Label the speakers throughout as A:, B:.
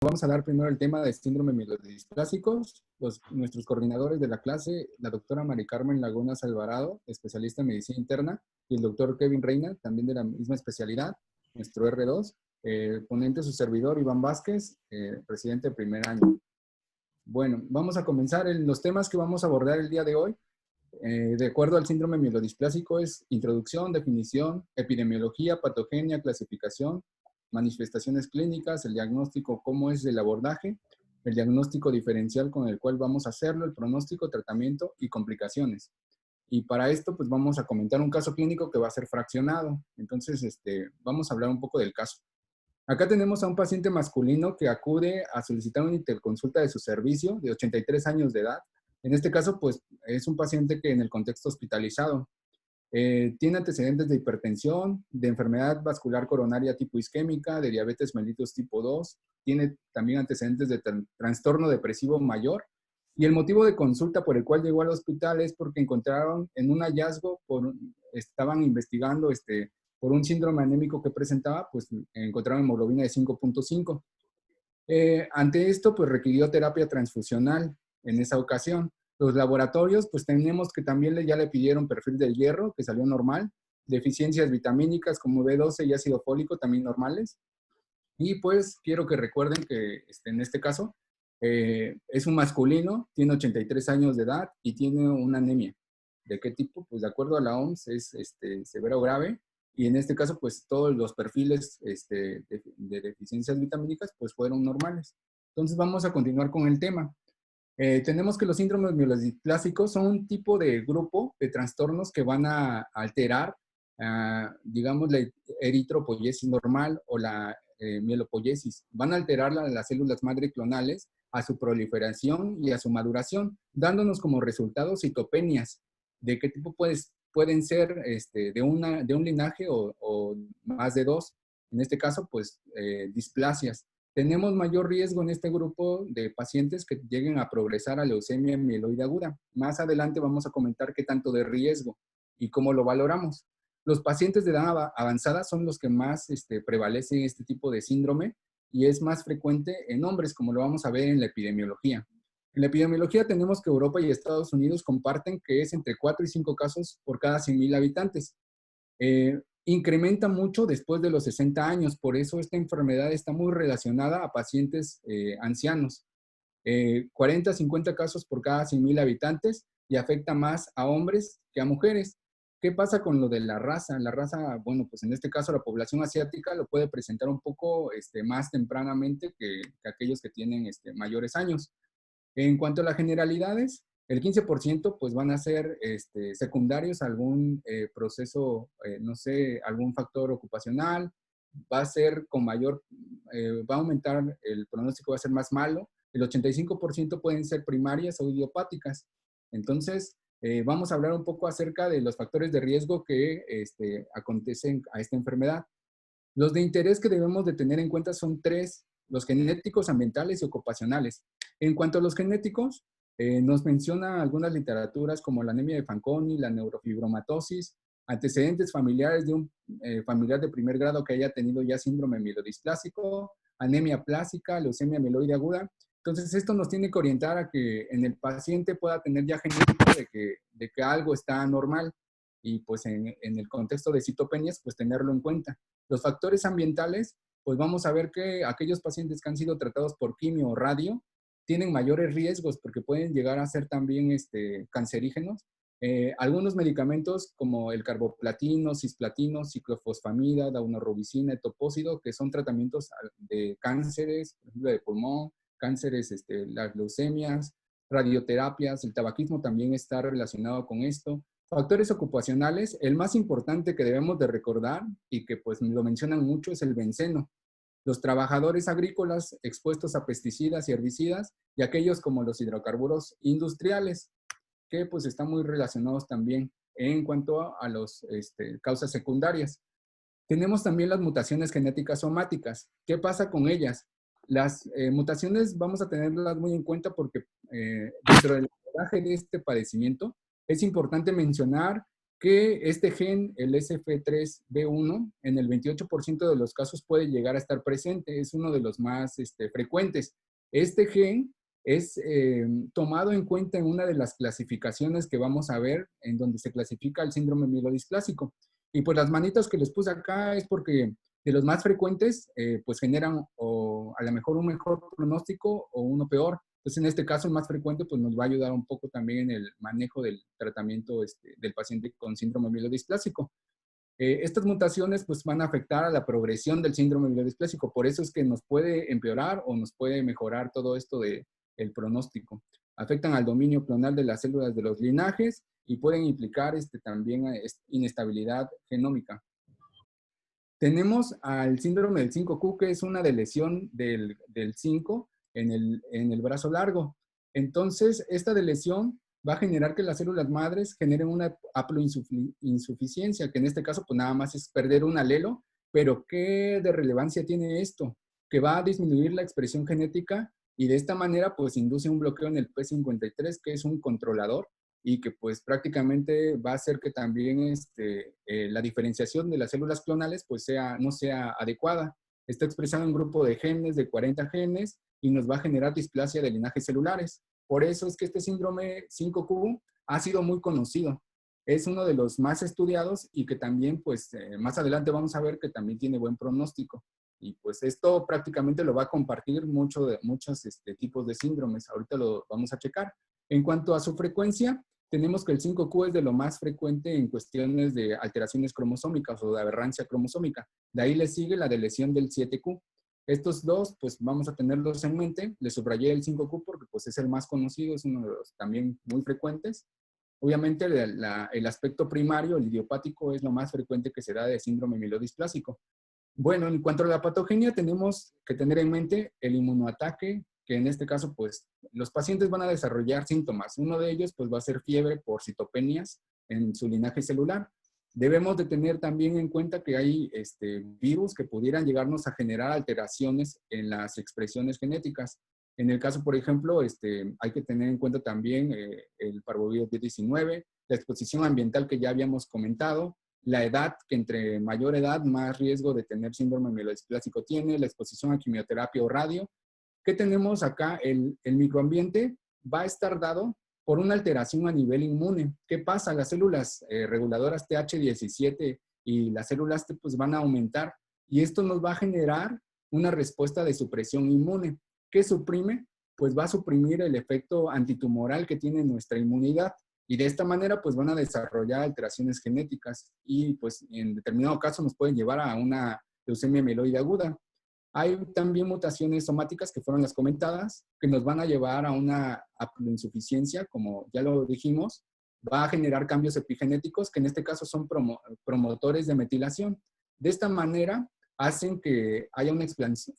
A: Vamos a hablar primero el tema de síndrome mielodisplácicos. Nuestros coordinadores de la clase, la doctora Mari Carmen Lagunas Alvarado, especialista en medicina interna, y el doctor Kevin Reina, también de la misma especialidad, nuestro R2, ponente su servidor Iván Vázquez, presidente de primer año. Bueno, vamos a comenzar. Los temas que vamos a abordar el día de hoy, de acuerdo al síndrome mielodisplásico, es introducción, definición, epidemiología, patogenia, clasificación, manifestaciones clínicas, el diagnóstico, cómo es el abordaje, el diagnóstico diferencial con el cual vamos a hacerlo, el pronóstico, tratamiento y complicaciones. Y para esto, pues vamos a comentar un caso clínico que va a ser fraccionado. Entonces, vamos a hablar un poco del caso. Acá tenemos a un paciente masculino que acude a solicitar una interconsulta de su servicio, de 83 años de edad. En este caso, pues, es un paciente que en el contexto hospitalizado tiene antecedentes de hipertensión, de enfermedad vascular coronaria tipo isquémica, de diabetes mellitus tipo 2, tiene también antecedentes de trastorno depresivo mayor. Y el motivo de consulta por el cual llegó al hospital es porque encontraron en un hallazgo, estaban investigando por un síndrome anémico que presentaba, pues encontraron hemoglobina de 5.5. Ante esto, pues requirió terapia transfusional en esa ocasión. Los laboratorios, pues tenemos que también ya le pidieron perfil del hierro, que salió normal, deficiencias vitamínicas como B12 y ácido fólico también normales. Y pues quiero que recuerden que en este caso es un masculino, tiene 83 años de edad y tiene una anemia. ¿De qué tipo? Pues de acuerdo a la OMS es severo o grave, y en este caso pues todos los perfiles de deficiencias vitamínicas pues fueron normales. Entonces vamos a continuar con el tema. Tenemos que los síndromes mielodisplasicos son un tipo de grupo de trastornos que van a alterar, digamos, la eritropoyesis normal o la mielopoyesis. Van a alterar las células madre clonales a su proliferación y a su maduración, dándonos como resultado citopenias. ¿De qué tipo pueden ser? De un linaje o más de dos. En este caso, pues, displasias. Tenemos mayor riesgo en este grupo de pacientes que lleguen a progresar a leucemia mieloide aguda. Más adelante vamos a comentar qué tanto de riesgo y cómo lo valoramos. Los pacientes de edad avanzada son los que más prevalecen este tipo de síndrome y es más frecuente en hombres, como lo vamos a ver en la epidemiología. En la epidemiología tenemos que Europa y Estados Unidos comparten que es entre 4 y 5 casos por cada 100,000 habitantes. Incrementa mucho después de los 60 años, por eso esta enfermedad está muy relacionada a pacientes ancianos. 40 a 50 casos por cada 100,000 habitantes y afecta más a hombres que a mujeres. ¿Qué pasa con lo de la raza? La raza, bueno, pues en este caso la población asiática lo puede presentar un poco más tempranamente que aquellos que tienen mayores años. En cuanto a las generalidades, el 15% pues van a ser secundarios a algún proceso, no sé, algún factor ocupacional, va a ser con mayor, va a aumentar, el pronóstico va a ser más malo, el 85% pueden ser primarias o idiopáticas. Entonces, vamos a hablar un poco acerca de los factores de riesgo que acontecen a esta enfermedad. Los de interés que debemos de tener en cuenta son tres: los genéticos, ambientales y ocupacionales. En cuanto a los genéticos, nos menciona algunas literaturas como la anemia de Fanconi, la neurofibromatosis, antecedentes familiares de un familiar de primer grado que haya tenido ya síndrome mielodisplásico, anemia plástica, leucemia mieloide aguda. Entonces, esto nos tiene que orientar a que en el paciente pueda tener ya genético de que algo está normal, y pues en el contexto de citopenias, pues tenerlo en cuenta. Los factores ambientales, pues vamos a ver que aquellos pacientes que han sido tratados por quimio o radio tienen mayores riesgos porque pueden llegar a ser también cancerígenos. Algunos medicamentos como el carboplatino, cisplatino, ciclofosfamida, daunorubicina, etopósido, que son tratamientos de cánceres, por ejemplo, de pulmón, cánceres, las leucemias, radioterapias, el tabaquismo también está relacionado con esto. Factores ocupacionales, el más importante que debemos de recordar y que pues lo mencionan mucho es el benceno. Los trabajadores agrícolas expuestos a pesticidas y herbicidas y aquellos como los hidrocarburos industriales, que pues están muy relacionados también en cuanto a las causas secundarias. Tenemos también las mutaciones genéticas somáticas. ¿Qué pasa con ellas? Las mutaciones vamos a tenerlas muy en cuenta porque dentro del abordaje de este padecimiento es importante mencionar que este gen, el SF3B1, en el 28% de los casos puede llegar a estar presente. Es uno de los más frecuentes. Este gen es tomado en cuenta en una de las clasificaciones que vamos a ver, en donde se clasifica el síndrome mielodisplásico. Y pues las manitas que les puse acá es porque de los más frecuentes, pues generan o a lo mejor un mejor pronóstico o uno peor. Entonces, en este caso, el más frecuente, pues nos va a ayudar un poco también en el manejo del tratamiento del paciente con síndrome mielodisplásico. Estas mutaciones, pues, van a afectar a la progresión del síndrome mielodisplásico. Por eso es que nos puede empeorar o nos puede mejorar todo esto del pronóstico. Afectan al dominio clonal de las células de los linajes y pueden implicar también inestabilidad genómica. Tenemos al síndrome del 5Q, que es una lesión del 5 en el brazo largo. Entonces, esta lesión va a generar que las células madres generen una haploinsuficiencia, que en este caso, pues nada más es perder un alelo, pero ¿qué de relevancia tiene esto? Que va a disminuir la expresión genética y de esta manera, pues induce un bloqueo en el P53, que es un controlador, y que pues prácticamente va a hacer que también la diferenciación de las células clonales pues no sea adecuada. Está expresado en un grupo de genes, de 40 genes, y nos va a generar displasia de linajes celulares. Por eso es que este síndrome 5Q ha sido muy conocido. Es uno de los más estudiados y que también pues más adelante vamos a ver que también tiene buen pronóstico. Y pues esto prácticamente lo va a compartir muchos tipos de síndromes. Ahorita lo vamos a checar. En cuanto a su frecuencia, tenemos que el 5Q es de lo más frecuente en cuestiones de alteraciones cromosómicas o de aberrancia cromosómica. De ahí le sigue la de lesión del 7Q. Estos dos, pues vamos a tenerlos en mente. Le subrayé el 5Q porque pues es el más conocido, es uno de los también muy frecuentes. Obviamente el aspecto primario, el idiopático, es lo más frecuente que se da de síndrome mielodisplásico. Bueno, en cuanto a la patogenia, tenemos que tener en mente el inmunoataque, que en este caso, pues, los pacientes van a desarrollar síntomas. Uno de ellos, pues, va a ser fiebre por citopenias en su linaje celular. Debemos de tener también en cuenta que hay virus que pudieran llegarnos a generar alteraciones en las expresiones genéticas. En el caso, por ejemplo, hay que tener en cuenta también el parvovirus B19, la exposición ambiental que ya habíamos comentado, la edad, que entre mayor edad, más riesgo de tener síndrome mielodisplásico tiene, la exposición a quimioterapia o radio. ¿Qué tenemos acá? El microambiente va a estar dado por una alteración a nivel inmune. ¿Qué pasa? Las células reguladoras TH17 y las células T pues van a aumentar y esto nos va a generar una respuesta de supresión inmune. ¿Qué suprime? Pues va a suprimir el efecto antitumoral que tiene nuestra inmunidad. Y de esta manera, pues van a desarrollar alteraciones genéticas y pues en determinado caso nos pueden llevar a una leucemia mieloide aguda. Hay también mutaciones somáticas que fueron las comentadas, que nos van a llevar a una haploinsuficiencia, como ya lo dijimos, va a generar cambios epigenéticos, que en este caso son promotores de metilación. De esta manera, hacen que haya una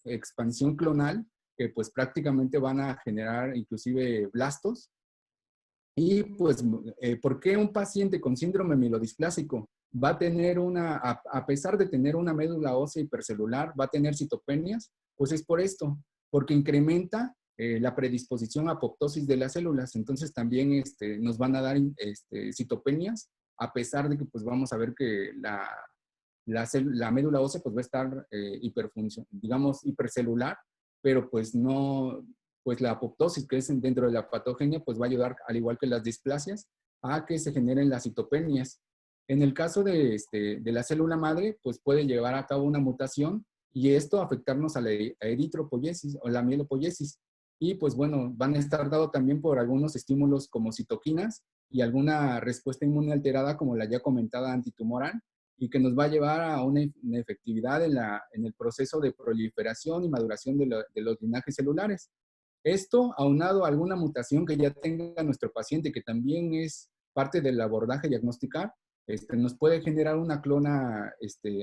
A: expansión clonal, que pues prácticamente van a generar inclusive blastos. Y pues, ¿por qué un paciente con síndrome mielodisplásico va a tener a pesar de tener una médula ósea hipercelular, va a tener citopenias? Pues es por esto, porque incrementa la predisposición a apoptosis de las células. Entonces también nos van a dar citopenias, a pesar de que pues vamos a ver que la médula ósea pues va a estar digamos, hipercelular, pero pues no, pues la apoptosis que es dentro de la patogenia, pues va a ayudar, al igual que las displasias, a que se generen las citopenias. En el caso de la célula madre, pues puede llevar a cabo una mutación y esto afectarnos a la eritropoyesis o la mielopoyesis. Y pues bueno, van a estar dados también por algunos estímulos como citoquinas y alguna respuesta inmune alterada como la ya comentada antitumoral y que nos va a llevar a una inefectividad en el proceso de proliferación y maduración de los linajes celulares. Esto, aunado a alguna mutación que ya tenga nuestro paciente, que también es parte del abordaje diagnosticar, nos puede generar una clona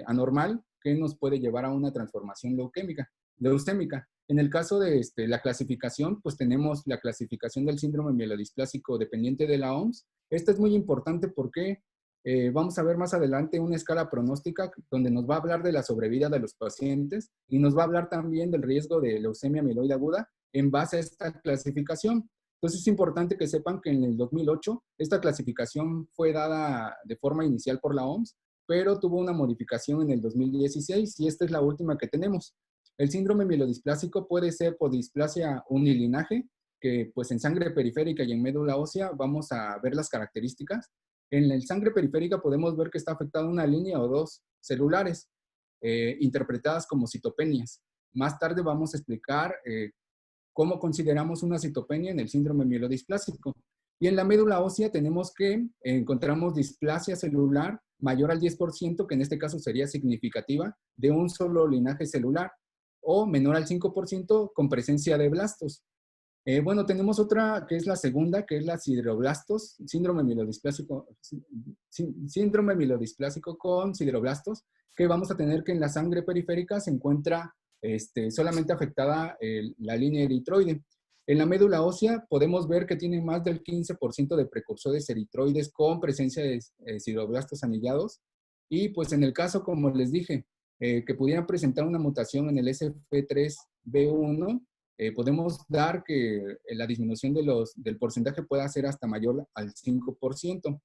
A: anormal que nos puede llevar a una transformación leucémica. En el caso de la clasificación, pues tenemos la clasificación del síndrome mielodisplásico dependiente de la OMS. Esta es muy importante porque vamos a ver más adelante una escala pronóstica donde nos va a hablar de la sobrevida de los pacientes y nos va a hablar también del riesgo de leucemia mieloide aguda en base a esta clasificación. Entonces es importante que sepan que en el 2008 esta clasificación fue dada de forma inicial por la OMS, pero tuvo una modificación en el 2016 y esta es la última que tenemos. El síndrome mielodisplásico puede ser por displasia unilinaje, que pues en sangre periférica y en médula ósea vamos a ver las características. En la sangre periférica podemos ver que está afectada una línea o dos celulares, interpretadas como citopenias. Más tarde vamos a explicar cómo consideramos una citopenia en el síndrome mielodisplásico. Y en la médula ósea tenemos que encontramos displasia celular mayor al 10%, que en este caso sería significativa, de un solo linaje celular, o menor al 5% con presencia de blastos. Bueno, tenemos otra que es la segunda, que es la sideroblastos, síndrome mielodisplásico con sideroblastos, que vamos a tener que en la sangre periférica se encuentra solamente afectada la línea eritroide. En la médula ósea podemos ver que tiene más del 15% de precursores eritroides con presencia de sideroblastos anillados. Y pues en el caso, como les dije, que pudieran presentar una mutación en el SF3B1, podemos dar que la disminución del porcentaje pueda ser hasta mayor al 5%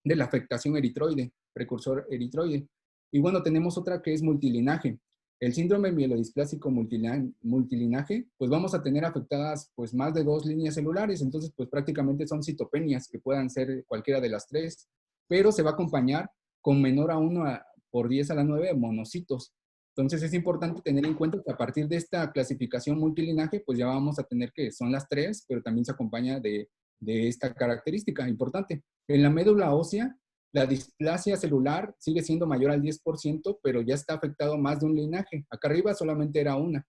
A: de la afectación eritroide, precursor eritroide. Y bueno, tenemos otra que es multilinaje. El síndrome mielodisplásico multilinaje, pues vamos a tener afectadas pues más de 2 líneas celulares, entonces pues prácticamente son citopenias que puedan ser cualquiera de las 3, pero se va a acompañar con menor a 1 por 10 a la 9 monocitos. Entonces es importante tener en cuenta que a partir de esta clasificación multilinaje, pues ya vamos a tener que son las 3, pero también se acompaña de esta característica importante. En la médula ósea, la displasia celular sigue siendo mayor al 10%, pero ya está afectado más de un linaje. Acá arriba solamente era una.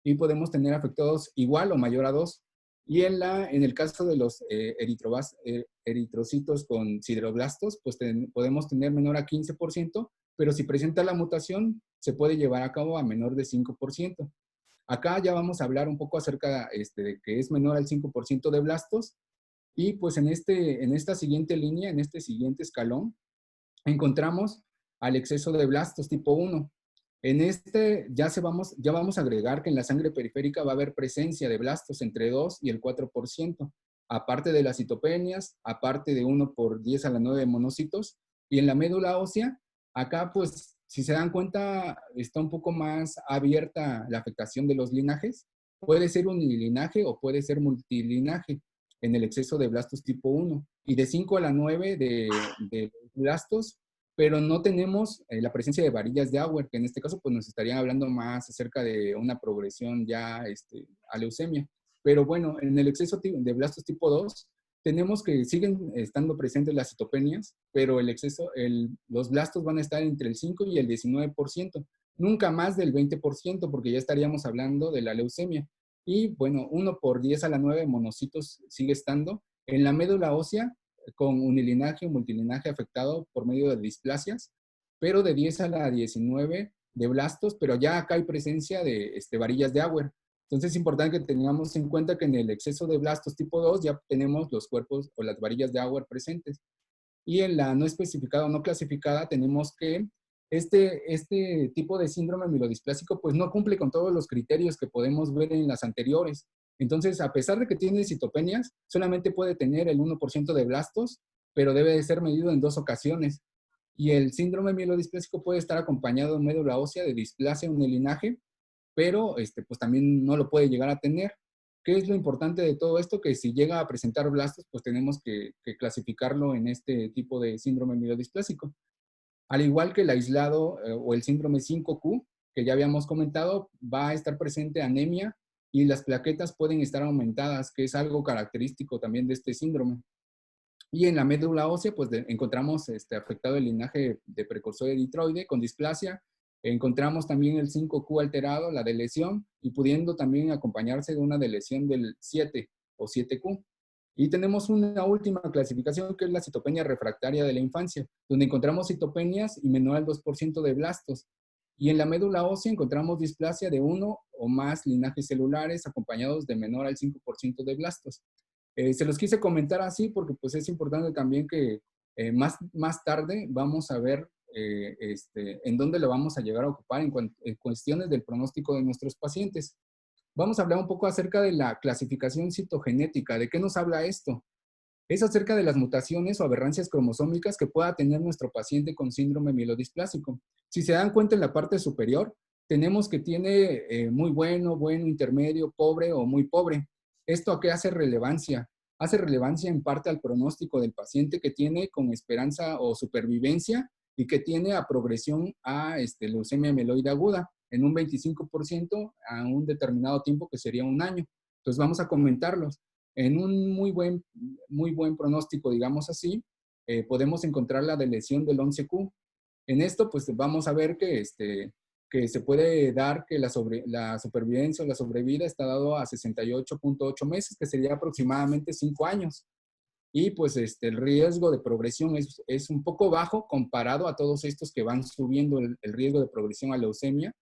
A: Y podemos tener afectados igual o mayor a 2. Y en el caso de los eritrocitos con sideroblastos, pues podemos tener menor a 15%, pero si presenta la mutación, se puede llevar a cabo a menor de 5%. Acá ya vamos a hablar un poco acerca de que es menor al 5% de blastos. Y pues en esta siguiente línea, en este siguiente escalón, encontramos al exceso de blastos tipo 1. En ya vamos a agregar que en la sangre periférica va a haber presencia de blastos entre 2 y el 4%, aparte de las citopenias, aparte de 1 por 10 a la 9 monocitos. Y en la médula ósea, acá pues, si se dan cuenta, está un poco más abierta la afectación de los linajes. Puede ser unilinaje o puede ser multilinaje en el exceso de blastos tipo 1. Y de 5 a la 9 de blastos, pero no tenemos la presencia de varillas de Auer, que en este caso pues nos estarían hablando más acerca de una progresión ya a leucemia. Pero bueno, en el exceso de blastos tipo 2, tenemos que siguen estando presentes las citopenias, pero los blastos van a estar entre el 5 y el 19%, nunca más del 20%, porque ya estaríamos hablando de la leucemia. Y bueno, 1 por 10 a la 9 monocitos sigue estando. En la médula ósea, con unilinaje o multilinaje afectado por medio de displasias, pero de 10 a la 19 de blastos, pero ya acá hay presencia de varillas de Auer. Entonces es importante que tengamos en cuenta que en el exceso de blastos tipo 2 ya tenemos los cuerpos o las varillas de Auer presentes. Y en la no especificada o no clasificada tenemos que este tipo de síndrome mielodisplásico pues no cumple con todos los criterios que podemos ver en las anteriores. Entonces, a pesar de que tiene citopenias, solamente puede tener el 1% de blastos, pero debe de ser medido en 2 ocasiones. Y el síndrome mielodisplásico puede estar acompañado en médula ósea de displasia en el linaje, pero pues también no lo puede llegar a tener. ¿Qué es lo importante de todo esto? Que si llega a presentar blastos, pues tenemos que clasificarlo en este tipo de síndrome mielodisplásico. Al igual que el aislado o el síndrome 5Q, que ya habíamos comentado, va a estar presente anemia y las plaquetas pueden estar aumentadas, que es algo característico también de este síndrome. Y en la médula ósea, pues encontramos afectado el linaje de precursor eritroide con displasia. Encontramos también el 5Q alterado, la de lesión, y pudiendo también acompañarse de una lesión del 7 o 7Q. Y tenemos una última clasificación que es la citopenia refractaria de la infancia, donde encontramos citopenias y menor al 2% de blastos. Y en la médula ósea encontramos displasia de 1 o más linajes celulares acompañados de menor al 5% de blastos. Se los quise comentar así porque pues es importante también que más tarde vamos a ver en dónde lo vamos a llegar a ocupar en cuestiones del pronóstico de nuestros pacientes. vamos a hablar un poco acerca de la clasificación citogenética. ¿De qué nos habla esto? Es acerca de las mutaciones o aberrancias cromosómicas que pueda tener nuestro paciente con síndrome mielodisplásico. Si se dan cuenta en la parte superior, tenemos que tiene muy bueno, bueno, intermedio, pobre o muy pobre. ¿Esto a qué hace relevancia? Hace relevancia en parte al pronóstico del paciente que tiene con esperanza o supervivencia y que tiene a progresión a leucemia mieloide aguda en un 25% a un determinado tiempo que sería un año. Entonces vamos a comentarlos. En un muy buen pronóstico, digamos así, podemos encontrar la deleción del 11q. En esto, pues vamos a ver que se puede dar que la supervivencia o la sobrevida está dado a 68.8 meses, que sería aproximadamente 5 años. Y pues el riesgo de progresión es un poco bajo comparado a todos estos que van subiendo el riesgo de progresión a leucemia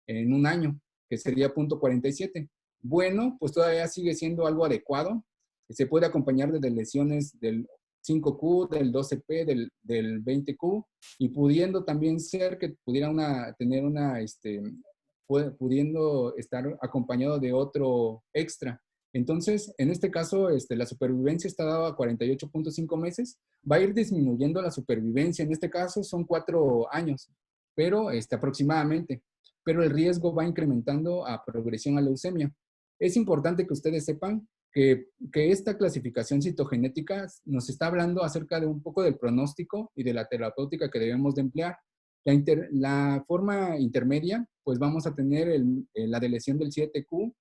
A: en un año, que sería 0.47. Bueno, pues todavía sigue siendo algo adecuado. Se puede acompañar de lesiones del 5Q, del 12P, del 20Q, y pudiendo también ser que pudiera pudiendo estar acompañado de otro extra. Entonces, en este caso, la supervivencia está dada a 48.5 meses. Va a ir disminuyendo la supervivencia. En este caso son 4 años, pero aproximadamente. Pero el riesgo va incrementando a progresión a leucemia. Es importante que ustedes sepan que esta clasificación citogenética nos está hablando acerca de un poco del pronóstico y de la terapéutica que debemos de emplear. La forma intermedia, pues vamos a tener la deleción del 7Q,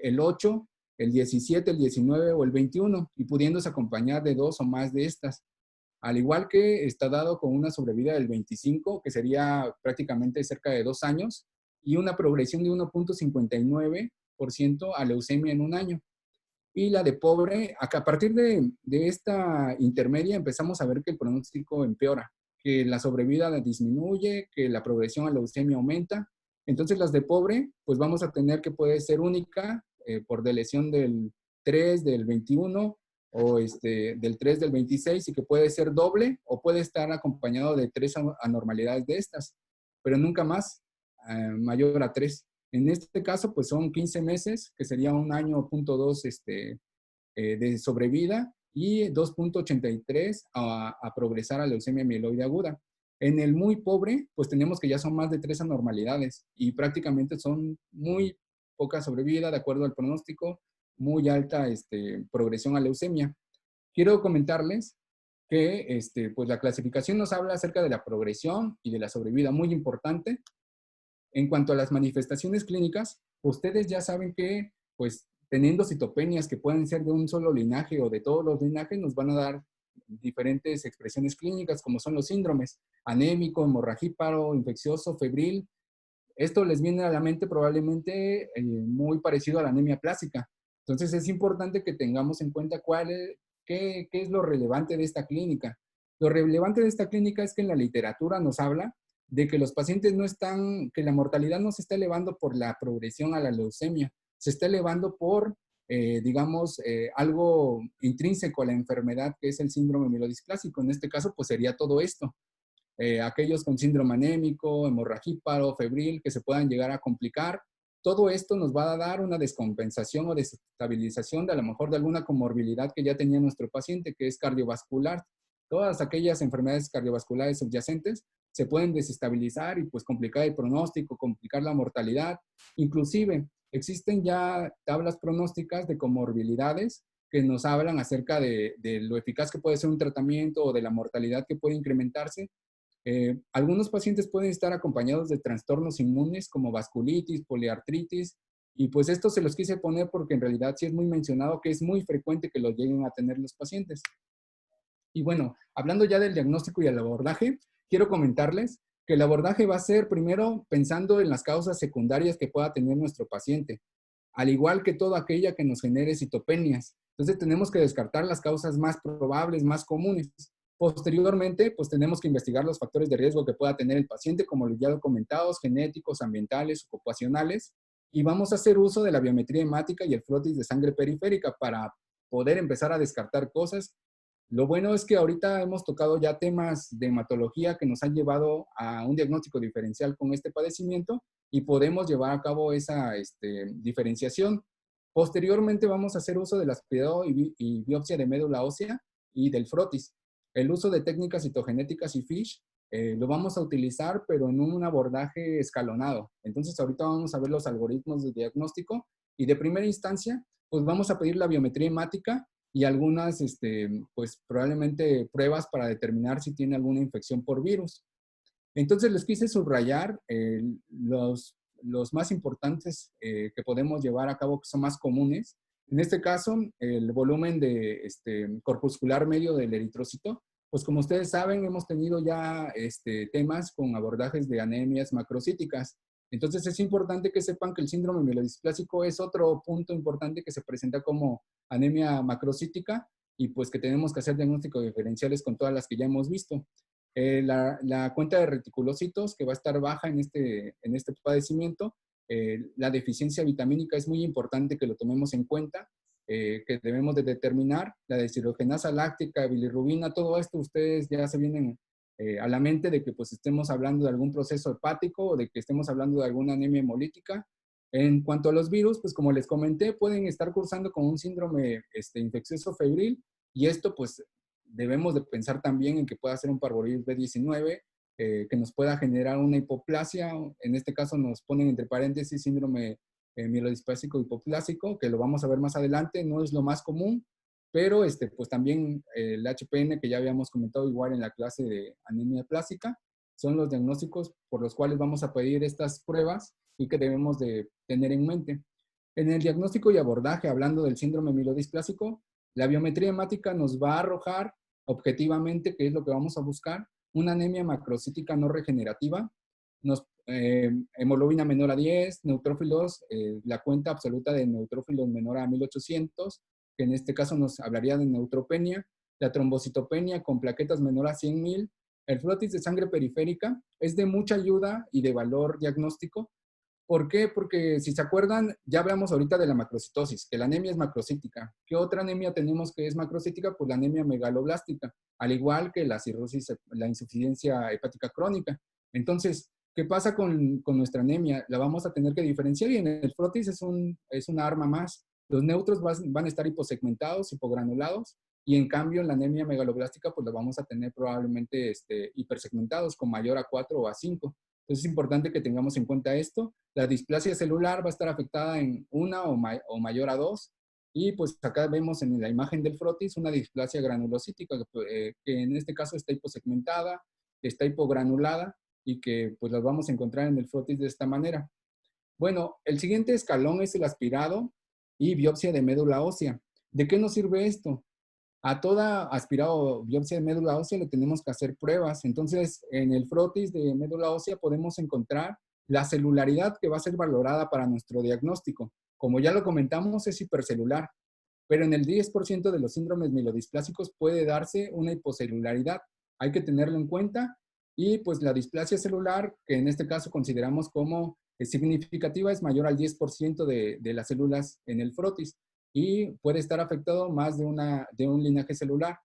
A: el 8, el 17, el 19 o el 21, y pudiéndose acompañar de 2 o más de estas. Al igual que está dado con una sobrevida del 25, que sería prácticamente cerca de 2 años, y una progresión de 1.59% a leucemia en un año. Y la de pobre, a partir de esta intermedia empezamos a ver que el pronóstico empeora, que la sobrevida disminuye, que la progresión a leucemia aumenta. Entonces las de pobre, pues vamos a tener que puede ser única por deleción del 3, del 21 o del 3 del 26 y que puede ser doble o puede estar acompañado de 3 anormalidades de estas, pero nunca más mayor a 3. En este caso, pues son 15 meses, que sería un año, punto 2 de sobrevida y 2.83 a progresar a leucemia mieloide aguda. En el muy pobre, pues tenemos que ya son más de 3 anormalidades y prácticamente son muy poca sobrevida de acuerdo al pronóstico, muy alta progresión a leucemia. Quiero comentarles que pues la clasificación nos habla acerca de la progresión y de la sobrevida, muy importante. En cuanto a las manifestaciones clínicas, ustedes ya saben que, pues, teniendo citopenias que pueden ser de un solo linaje o de todos los linajes, nos van a dar diferentes expresiones clínicas, como son los síndromes: anémico, hemorragíparo, infeccioso, febril. Esto les viene a la mente probablemente muy parecido a la anemia plástica. Entonces, es importante que tengamos en cuenta qué es lo relevante de esta clínica. Lo relevante de esta clínica es que en la literatura nos habla de que los pacientes que la mortalidad no se está elevando por la progresión a la leucemia, se está elevando por, digamos, algo intrínseco a la enfermedad, que es el síndrome mielodisplásico. En este caso, pues sería todo esto. Aquellos con síndrome anémico, hemorragíparo, febril, que se puedan llegar a complicar. Todo esto nos va a dar una descompensación o desestabilización de a lo mejor de alguna comorbilidad que ya tenía nuestro paciente, que es cardiovascular. Todas aquellas enfermedades cardiovasculares subyacentes se pueden desestabilizar y pues complicar el pronóstico, complicar la mortalidad. Inclusive existen ya tablas pronósticas de comorbilidades que nos hablan acerca de lo eficaz que puede ser un tratamiento o de la mortalidad que puede incrementarse. Algunos pacientes pueden estar acompañados de trastornos inmunes como vasculitis, poliartritis, y pues esto se los quise poner porque en realidad sí es muy mencionado que es muy frecuente que lo lleguen a tener los pacientes. Y bueno, hablando ya del diagnóstico y el abordaje, quiero comentarles que el abordaje va a ser primero pensando en las causas secundarias que pueda tener nuestro paciente, al igual que toda aquella que nos genere citopenias. Entonces tenemos que descartar las causas más probables, más comunes. Posteriormente, pues tenemos que investigar los factores de riesgo que pueda tener el paciente, como ya lo comentados, genéticos, ambientales, ocupacionales, y vamos a hacer uso de la biometría hemática y el frotis de sangre periférica para poder empezar a descartar cosas Lo bueno es que ahorita hemos tocado ya temas de hematología que nos han llevado a un diagnóstico diferencial con este padecimiento y podemos llevar a cabo esa diferenciación. Posteriormente vamos a hacer uso del aspirado y biopsia de médula ósea y del frotis. El uso de técnicas citogenéticas y FISH lo vamos a utilizar, pero en un abordaje escalonado. Entonces, ahorita vamos a ver los algoritmos de diagnóstico y de primera instancia, pues vamos a pedir la biometría hemática y algunas, pues probablemente pruebas para determinar si tiene alguna infección por virus. Entonces les quise subrayar los más importantes que podemos llevar a cabo, que son más comunes. En este caso, el volumen de corpuscular medio del eritrocito. Pues como ustedes saben, hemos tenido ya temas con abordajes de anemias macrocíticas. Entonces es importante que sepan que el síndrome mielodisplásico es otro punto importante que se presenta como anemia macrocítica y pues que tenemos que hacer diagnósticos diferenciales con todas las que ya hemos visto. La cuenta de reticulocitos que va a estar baja en este padecimiento. La deficiencia vitamínica es muy importante que lo tomemos en cuenta, que debemos de determinar. La deshidrogenasa láctica, bilirrubina, todo esto ustedes ya se vienen a la mente de que pues estemos hablando de algún proceso hepático o de que estemos hablando de alguna anemia hemolítica. En cuanto a los virus, pues como les comenté, pueden estar cursando con un síndrome infeccioso febril y esto pues debemos de pensar también en que pueda ser un parvovirus B19, que nos pueda generar una hipoplasia. En este caso nos ponen entre paréntesis síndrome mielodisplásico hipoplásico, que lo vamos a ver más adelante, no es lo más común, pero pues también el HPN que ya habíamos comentado igual en la clase de anemia plástica, son los diagnósticos por los cuales vamos a pedir estas pruebas y que debemos de tener en mente. En el diagnóstico y abordaje, hablando del síndrome mielodisplásico, la biometría hemática nos va a arrojar objetivamente, que es lo que vamos a buscar, una anemia macrocítica no regenerativa, hemoglobina menor a 10, neutrófilos, la cuenta absoluta de neutrófilos menor a 1800, que en este caso nos hablaría de neutropenia, la trombocitopenia con plaquetas menor a 100,000, el flotis de sangre periférica es de mucha ayuda y de valor diagnóstico. ¿Por qué? Porque si se acuerdan, ya hablamos ahorita de la macrocitosis, que la anemia es macrocítica. ¿Qué otra anemia tenemos que es macrocítica? Pues la anemia megaloblástica, al igual que la cirrosis, la insuficiencia hepática crónica. Entonces, ¿qué pasa con nuestra anemia? La vamos a tener que diferenciar y en el frotis es una arma más. Los neutros van a estar hiposegmentados, hipogranulados, y en cambio en la anemia megaloblástica pues la vamos a tener probablemente hipersegmentados con mayor a 4 o a 5. Entonces es importante que tengamos en cuenta esto. La displasia celular va a estar afectada en una o mayor a 2. Y pues acá vemos en la imagen del frotis una displasia granulocítica, que en este caso está hiposegmentada, está hipogranulada y que pues las vamos a encontrar en el frotis de esta manera. Bueno, el siguiente escalón es el aspirado y biopsia de médula ósea. ¿De qué nos sirve esto? A toda aspirado biopsia de médula ósea le tenemos que hacer pruebas. Entonces, en el frotis de médula ósea podemos encontrar la celularidad que va a ser valorada para nuestro diagnóstico. Como ya lo comentamos, es hipercelular, pero en el 10% de los síndromes mielodisplásicos puede darse una hipocelularidad. Hay que tenerlo en cuenta. Y pues la displasia celular, que en este caso consideramos como significativa, es mayor al 10% de las células en el frotis y puede estar afectado más de un linaje celular.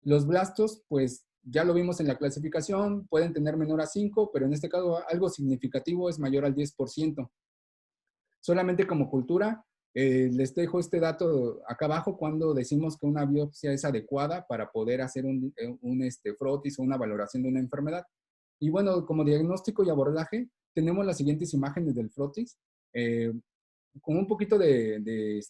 A: Los blastos, pues ya lo vimos en la clasificación, pueden tener menor a 5, pero en este caso algo significativo es mayor al 10%. Solamente como cultura, les dejo este dato acá abajo cuando decimos que una biopsia es adecuada para poder hacer un frotis o una valoración de una enfermedad. Y bueno, como diagnóstico y abordaje, tenemos las siguientes imágenes del frotis. Con un poquito de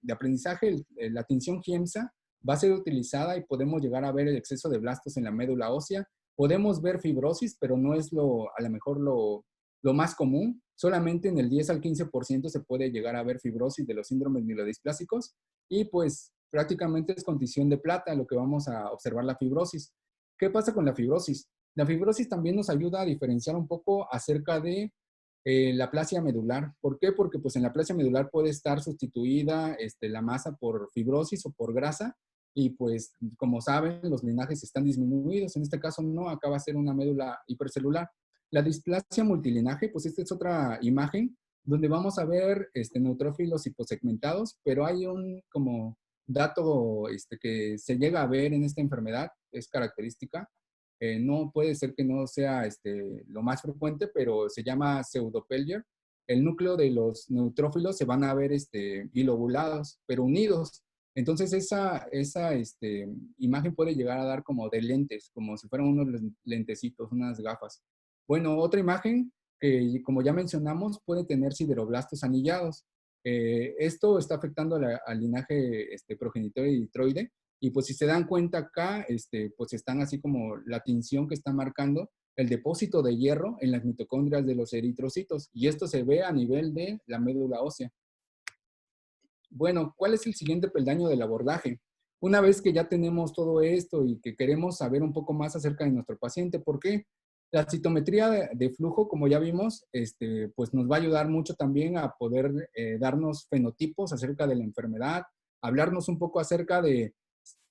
A: aprendizaje, la tinción Giemsa va a ser utilizada y podemos llegar a ver el exceso de blastos en la médula ósea. Podemos ver fibrosis, pero no es a lo mejor lo más común. Solamente en el 10 al 15% se puede llegar a ver fibrosis de los síndromes mielodisplásicos y pues prácticamente es condición de plata lo que vamos a observar la fibrosis. ¿Qué pasa con la fibrosis? La fibrosis también nos ayuda a diferenciar un poco acerca de la aplasia medular. ¿Por qué? Porque pues en la aplasia medular puede estar sustituida la masa por fibrosis o por grasa y pues como saben los linajes están disminuidos. En este caso no, acá va a ser una médula hipercelular. La displasia multilinaje, pues esta es otra imagen donde vamos a ver neutrófilos hiposegmentados, pero hay dato que se llega a ver en esta enfermedad, es característica. No puede ser que no sea lo más frecuente, pero se llama pseudopelvier. El núcleo de los neutrófilos se van a ver bilobulados, pero unidos. Entonces esa imagen puede llegar a dar como de lentes, como si fueran unos lentecitos, unas gafas. Bueno, otra imagen que, como ya mencionamos, puede tener sideroblastos anillados. Esto está afectando al linaje progenitor eritroide. Y pues si se dan cuenta acá, pues están así como la tinción que está marcando el depósito de hierro en las mitocondrias de los eritrocitos. Y esto se ve a nivel de la médula ósea. Bueno, ¿cuál es el siguiente peldaño del abordaje? Una vez que ya tenemos todo esto y que queremos saber un poco más acerca de nuestro paciente, ¿por qué? La citometría de flujo, como ya vimos, pues nos va a ayudar mucho también a poder darnos fenotipos acerca de la enfermedad, hablarnos un poco acerca de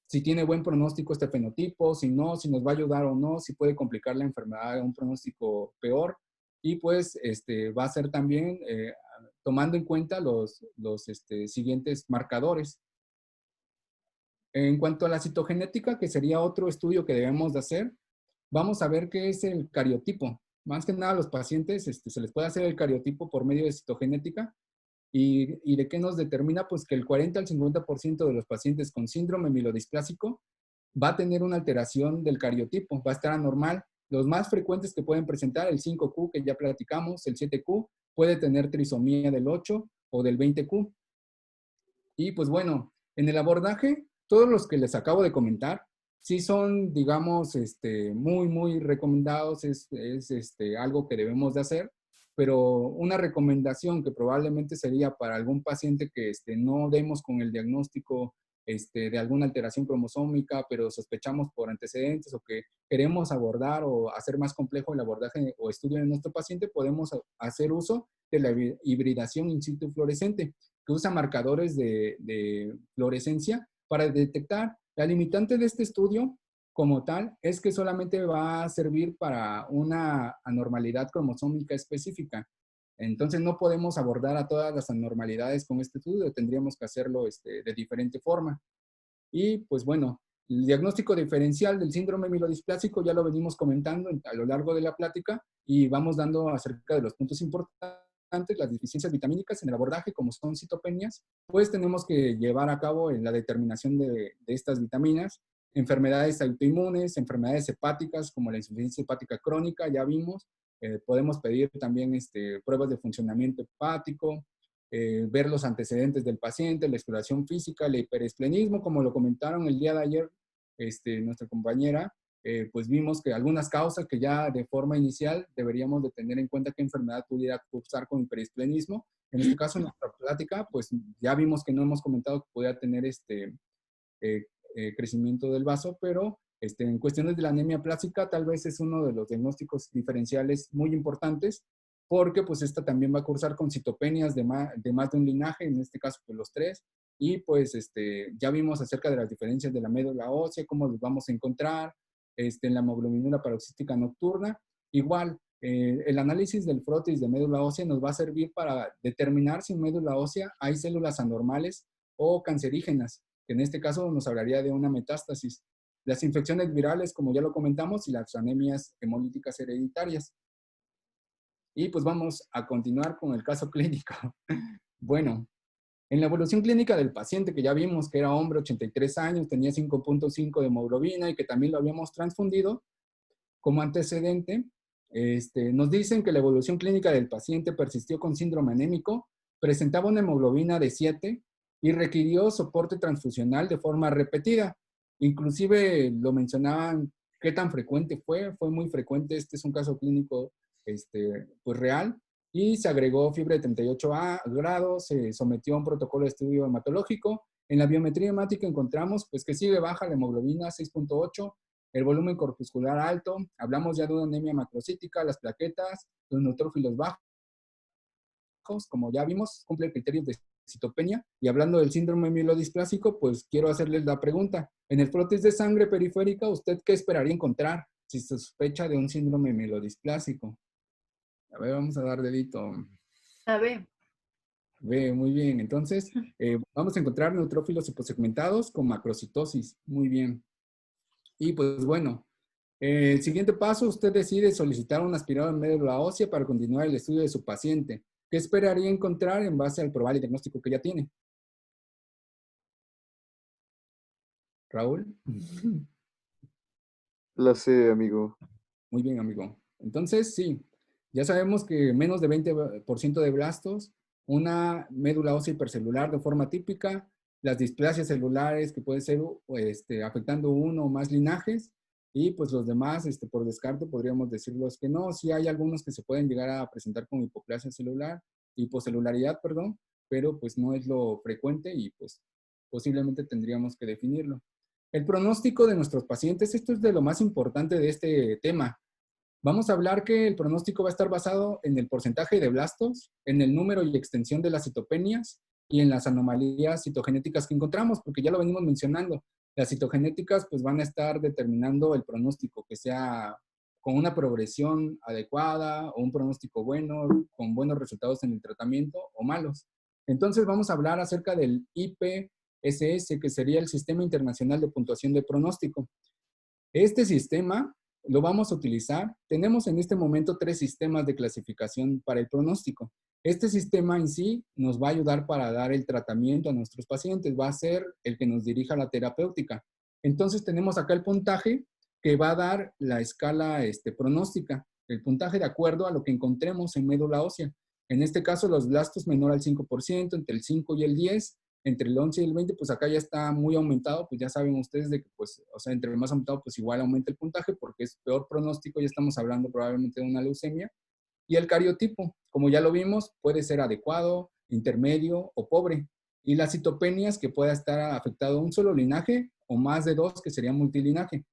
A: si tiene buen pronóstico este fenotipo, si no, si nos va a ayudar o no, si puede complicar la enfermedad a un pronóstico peor. Y pues va a ser también tomando en cuenta los siguientes marcadores. En cuanto a la citogenética, que sería otro estudio que debemos de hacer, vamos a ver qué es el cariotipo. Más que nada a los pacientes se les puede hacer el cariotipo por medio de citogenética. ¿Y de qué nos determina? Pues que el 40 al 50% de los pacientes con síndrome mielodisplásico va a tener una alteración del cariotipo, va a estar anormal. Los más frecuentes que pueden presentar, el 5Q que ya platicamos, el 7Q, puede tener trisomía del 8 o del 20Q. Y pues bueno, en el abordaje, todos los que les acabo de comentar, sí son, digamos, muy recomendados, es algo que debemos de hacer, pero una recomendación que probablemente sería para algún paciente que no demos con el diagnóstico de alguna alteración cromosómica, pero sospechamos por antecedentes o que queremos abordar o hacer más complejo el abordaje o estudio de nuestro paciente, podemos hacer uso de la hibridación in situ fluorescente, que usa marcadores de fluorescencia para detectar. La limitante de este estudio como tal es que solamente va a servir para una anormalidad cromosómica específica. Entonces no podemos abordar a todas las anormalidades con este estudio, tendríamos que hacerlo de diferente forma. Y pues bueno, el diagnóstico diferencial del síndrome mielodisplásico ya lo venimos comentando a lo largo de la plática y vamos dando acerca de los puntos importantes, las deficiencias vitamínicas en el abordaje, como son citopenias, pues tenemos que llevar a cabo en la determinación de estas vitaminas, enfermedades autoinmunes, enfermedades hepáticas como la insuficiencia hepática crónica, ya vimos, podemos pedir también pruebas de funcionamiento hepático, ver los antecedentes del paciente, la exploración física, el hiperesplenismo, como lo comentaron el día de ayer nuestra compañera, pues vimos que algunas causas que ya de forma inicial deberíamos de tener en cuenta qué enfermedad pudiera cursar con hiperesplenismo. En este caso, en nuestra plática, pues ya vimos que no hemos comentado que podía tener crecimiento del vaso, pero en cuestiones de la anemia plástica tal vez es uno de los diagnósticos diferenciales muy importantes, porque pues esta también va a cursar con citopenias de más de un linaje, en este caso pues los tres, y pues ya vimos acerca de las diferencias de la médula ósea, cómo los vamos a encontrar, en la hemoglobinura paroxística nocturna. Igual, el análisis del frotis de médula ósea nos va a servir para determinar si en médula ósea hay células anormales o cancerígenas, que en este caso nos hablaría de una metástasis. Las infecciones virales, como ya lo comentamos, y las anemias hemolíticas hereditarias. Y pues vamos a continuar con el caso clínico. Bueno, en la evolución clínica del paciente, que ya vimos que era hombre, 83 años, tenía 5.5 de hemoglobina y que también lo habíamos transfundido, como antecedente, nos dicen que la evolución clínica del paciente persistió con síndrome anémico, presentaba una hemoglobina de 7 y requirió soporte transfusional de forma repetida. Inclusive lo mencionaban qué tan frecuente fue muy frecuente, este es un caso clínico pues real, y se agregó fiebre de 38 grados, se sometió a un protocolo de estudio hematológico. En la biometría hemática encontramos pues que sigue baja la hemoglobina 6.8, el volumen corpuscular alto, hablamos ya de una anemia macrocítica, las plaquetas, los neutrófilos bajos, como ya vimos, cumple criterios de citopenia. Y hablando del síndrome mielodisplásico, pues quiero hacerles la pregunta. En el frotis de sangre periférica, ¿usted qué esperaría encontrar si se sospecha de un síndrome mielodisplásico? A ver, vamos a dar dedito.
B: A ver.
A: Ve, muy bien. Entonces, vamos a encontrar neutrófilos hiposegmentados con macrocitosis. Muy bien. Y pues bueno, el siguiente paso, usted decide solicitar un aspirado en médula ósea para continuar el estudio de su paciente. ¿Qué esperaría encontrar en base al probable diagnóstico que ya tiene? Raúl.
B: La sé, amigo.
A: Muy bien, amigo. Entonces, sí, ya sabemos que menos de 20% de blastos, una médula ósea hipercelular de forma típica, las displasias celulares que puede ser afectando uno o más linajes, y pues los demás, por descarte, podríamos decirlos que no. Sí hay algunos que se pueden llegar a presentar con hipoplasia celular, hipocelularidad, perdón, pero pues no es lo frecuente y pues posiblemente tendríamos que definirlo. El pronóstico de nuestros pacientes, esto es de lo más importante de este tema. Vamos a hablar que el pronóstico va a estar basado en el porcentaje de blastos, en el número y extensión de las citopenias y en las anomalías citogenéticas que encontramos, porque ya lo venimos mencionando. Las citogenéticas pues van a estar determinando el pronóstico, que sea con una progresión adecuada o un pronóstico bueno, con buenos resultados en el tratamiento o malos. Entonces vamos a hablar acerca del IPSS, que sería el Sistema Internacional de Puntuación de Pronóstico. Este sistema lo vamos a utilizar. Tenemos en este momento 3 sistemas de clasificación para el pronóstico. Este sistema en sí nos va a ayudar para dar el tratamiento a nuestros pacientes. Va a ser el que nos dirija la terapéutica. Entonces tenemos acá el puntaje que va a dar la escala pronóstica. El puntaje de acuerdo a lo que encontremos en médula ósea. En este caso, los blastos menor al 5%, entre el 5 y el 10, entre el 11 y el 20, pues acá ya está muy aumentado, pues ya saben ustedes de que, pues, o sea, entre más aumentado, pues igual aumenta el puntaje porque es peor pronóstico, ya estamos hablando probablemente de una leucemia. Y el cariotipo, como ya lo vimos, puede ser adecuado, intermedio o pobre. Y las citopenias, que pueda estar afectado un solo linaje o más de dos, que sería multilinaje.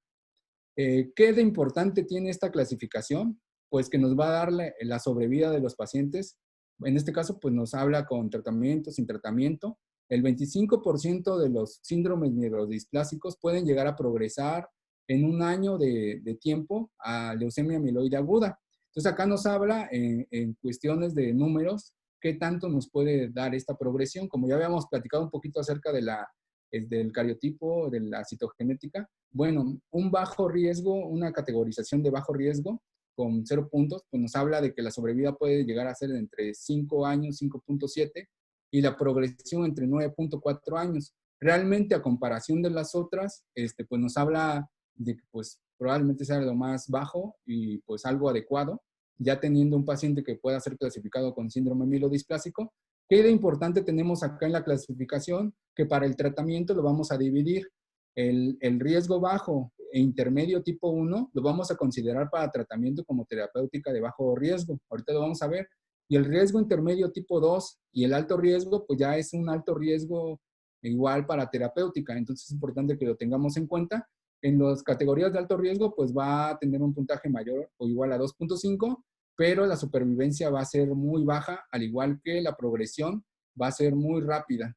A: ¿Qué de importante tiene esta clasificación? Pues que nos va a dar la sobrevida de los pacientes. En este caso, pues nos habla con tratamiento, sin tratamiento. El 25% de los síndromes mielodisplásicos pueden llegar a progresar en un año de tiempo a leucemia amiloide aguda. Entonces acá nos habla en cuestiones de números qué tanto nos puede dar esta progresión. Como ya habíamos platicado un poquito acerca del cariotipo, de la citogenética, bueno, un bajo riesgo, una categorización de bajo riesgo con 0 puntos, pues nos habla de que la sobrevida puede llegar a ser entre 5 años, 5.7, y la progresión entre 9.4 años. Realmente, a comparación de las otras, pues nos habla de que pues probablemente sea lo más bajo y pues algo adecuado, ya teniendo un paciente que pueda ser clasificado con síndrome mielodisplásico. ¿Qué de importante tenemos acá en la clasificación? Que para el tratamiento lo vamos a dividir. El riesgo bajo e intermedio tipo 1 lo vamos a considerar para tratamiento como terapéutica de bajo riesgo. Ahorita lo vamos a ver. Y el riesgo intermedio tipo 2 y el alto riesgo, pues ya es un alto riesgo igual para terapéutica. Entonces es importante que lo tengamos en cuenta. En las categorías de alto riesgo, pues va a tener un puntaje mayor o igual a 2.5, pero la supervivencia va a ser muy baja, al igual que la progresión va a ser muy rápida.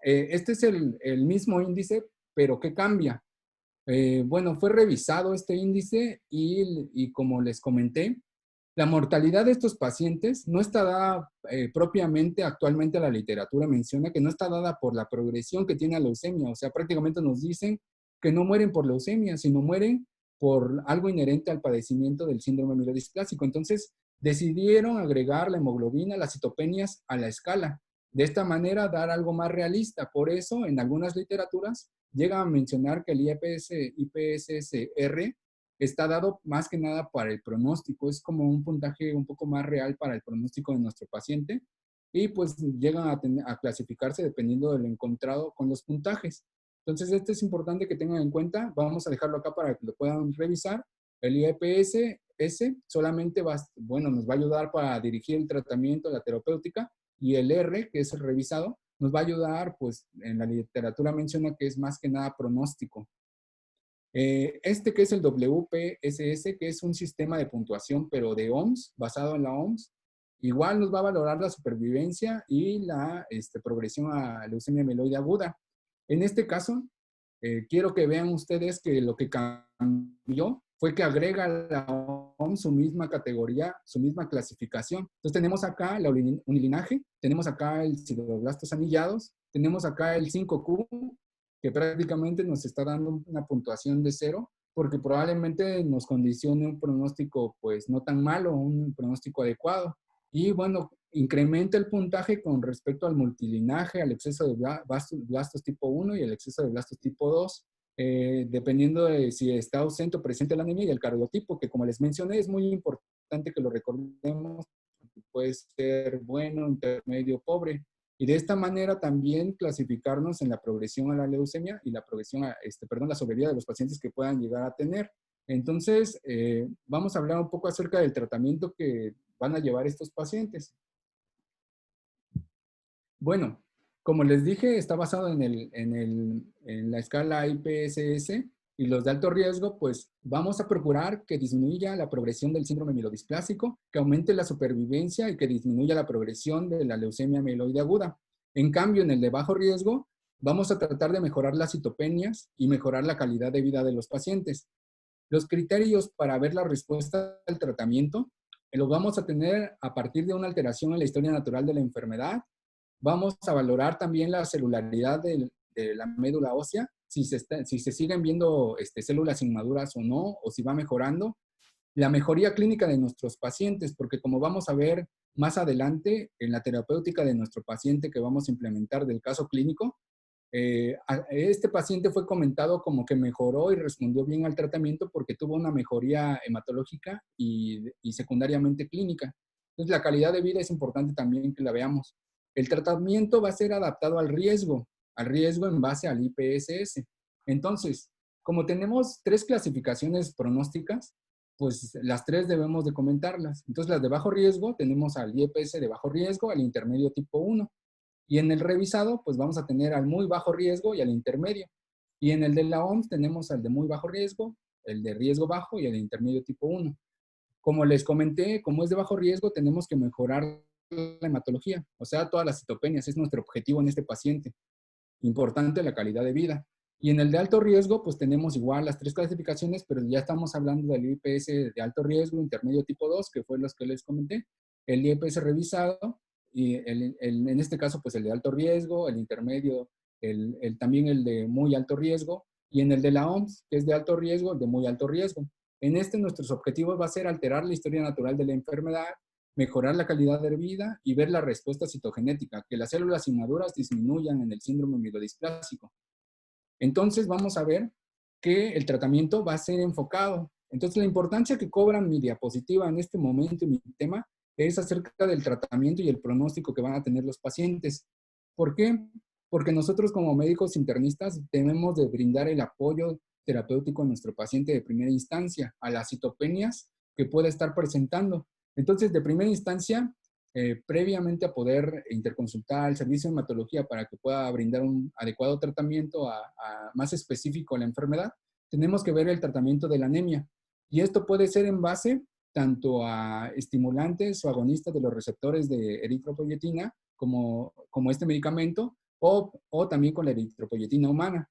A: Este es el mismo índice, pero ¿qué cambia? Bueno, fue revisado este índice y como les comenté, la mortalidad de estos pacientes no está dada propiamente, actualmente la literatura menciona que no está dada por la progresión que tiene la leucemia, o sea, prácticamente nos dicen que no mueren por leucemia, sino mueren por algo inherente al padecimiento del síndrome mielodisplásico. Entonces, decidieron agregar la hemoglobina, las citopenias a la escala. De esta manera, dar algo más realista. Por eso, en algunas literaturas, llega a mencionar que el IPSS-R está dado más que nada para el pronóstico, es como un puntaje un poco más real para el pronóstico de nuestro paciente y pues llegan a clasificarse dependiendo de lo encontrado con los puntajes. Entonces, este es importante que tengan en cuenta. Vamos a dejarlo acá para que lo puedan revisar. El IPSS solamente bueno, nos va a ayudar para dirigir el tratamiento, la terapéutica, y el R, que es el revisado, nos va a ayudar, pues en la literatura menciona que es más que nada pronóstico. Este que es el WPSS, que es un sistema de puntuación, pero de OMS, basado en la OMS, igual nos va a valorar la supervivencia y la progresión a leucemia mieloide aguda. En este caso, quiero que vean ustedes que lo que cambió fue que agrega a la OMS su misma categoría, su misma clasificación. Entonces tenemos acá la unilinaje, tenemos acá el sideroblastos anillados, tenemos acá el 5Q, que prácticamente nos está dando una puntuación de 0, porque probablemente nos condicione un pronóstico pues no tan malo, un pronóstico adecuado. Y bueno, incrementa el puntaje con respecto al multilinaje, al exceso de blastos tipo 1 y el exceso de blastos tipo 2, dependiendo de si está ausente o presente la anemia, y el cardiotipo, que como les mencioné es muy importante que lo recordemos, puede ser bueno, intermedio, pobre. Y de esta manera también clasificarnos en la progresión a la leucemia y la progresión a, la sobrevida de los pacientes que puedan llegar a tener. Entonces, vamos a hablar un poco acerca del tratamiento que van a llevar estos pacientes. Bueno, como les dije, está basado en la escala IPSS, y los de alto riesgo, pues vamos a procurar que disminuya la progresión del síndrome mielodisplásico, que aumente la supervivencia y que disminuya la progresión de la leucemia mieloide aguda. En cambio, en el de bajo riesgo, vamos a tratar de mejorar las citopenias y mejorar la calidad de vida de los pacientes. Los criterios para ver la respuesta al tratamiento los vamos a tener a partir de una alteración en la historia natural de la enfermedad. Vamos a valorar también la celularidad de la médula ósea, si se siguen viendo células inmaduras o no, o si va mejorando. La mejoría clínica de nuestros pacientes, porque como vamos a ver más adelante en la terapéutica de nuestro paciente que vamos a implementar del caso clínico, este paciente fue comentado como que mejoró y respondió bien al tratamiento porque tuvo una mejoría hematológica y secundariamente clínica. Entonces, la calidad de vida es importante también que la veamos. El tratamiento va a ser adaptado al riesgo en base al IPSS. Entonces, como tenemos 3 clasificaciones pronósticas, pues las 3 debemos de comentarlas. Entonces, las de bajo riesgo, tenemos al IPS de bajo riesgo, al intermedio tipo 1. Y en el revisado, pues vamos a tener al muy bajo riesgo y al intermedio. Y en el de la OMS tenemos al de muy bajo riesgo, el de riesgo bajo y el de intermedio tipo 1. Como les comenté, como es de bajo riesgo, tenemos que mejorar la hematología, o sea, todas las citopenias, es nuestro objetivo en este paciente. Importante la calidad de vida. Y en el de alto riesgo, pues tenemos igual las 3 clasificaciones, pero ya estamos hablando del IPS de alto riesgo, intermedio tipo 2, que fue los que les comenté, el IPS revisado, y en este caso, pues el de alto riesgo, el intermedio, también el de muy alto riesgo, y en el de la OMS, que es de alto riesgo, el de muy alto riesgo. En nuestros objetivos va a ser alterar la historia natural de la enfermedad, mejorar la calidad de vida y ver la respuesta citogenética, que las células inmaduras disminuyan en el síndrome mielodisplásico. Entonces vamos a ver que el tratamiento va a ser enfocado. Entonces la importancia que cobra mi diapositiva en este momento y mi tema es acerca del tratamiento y el pronóstico que van a tener los pacientes. ¿Por qué? Porque nosotros como médicos internistas debemos de brindar el apoyo terapéutico a nuestro paciente de primera instancia, a las citopenias que pueda estar presentando. Entonces, de primera instancia, previamente a poder interconsultar al servicio de hematología para que pueda brindar un adecuado tratamiento más específico a la enfermedad, tenemos que ver el tratamiento de la anemia. Y esto puede ser en base tanto a estimulantes o agonistas de los receptores de eritropoyetina, como este medicamento, o también con la eritropoyetina humana.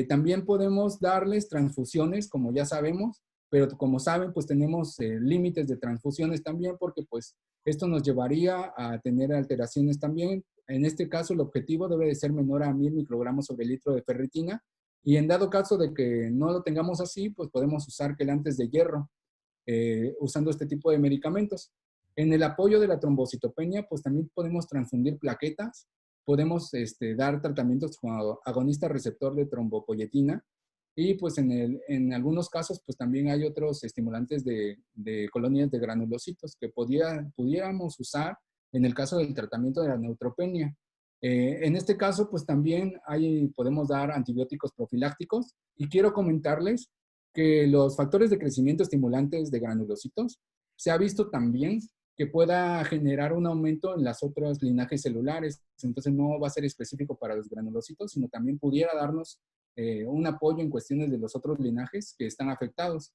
A: También podemos darles transfusiones, como ya sabemos, pero como saben, pues tenemos límites de transfusiones también, porque pues esto nos llevaría a tener alteraciones también. En este caso, el objetivo debe de ser menor a 1000 microgramos sobre litro de ferritina, y en dado caso de que no lo tengamos así, pues podemos usar quelantes de hierro, usando este tipo de medicamentos. En el apoyo de la trombocitopenia, pues también podemos transfundir plaquetas, podemos dar tratamientos con agonista receptor de trombopoyetina, y pues en algunos casos pues también hay otros estimulantes de colonias de granulocitos que pudiéramos usar en el caso del tratamiento de la neutropenia. En este caso pues también podemos dar antibióticos profilácticos, y quiero comentarles que los factores de crecimiento estimulantes de granulocitos se ha visto también que pueda generar un aumento en las otras linajes celulares. Entonces no va a ser específico para los granulocitos, sino también pudiera darnos un apoyo en cuestiones de los otros linajes que están afectados.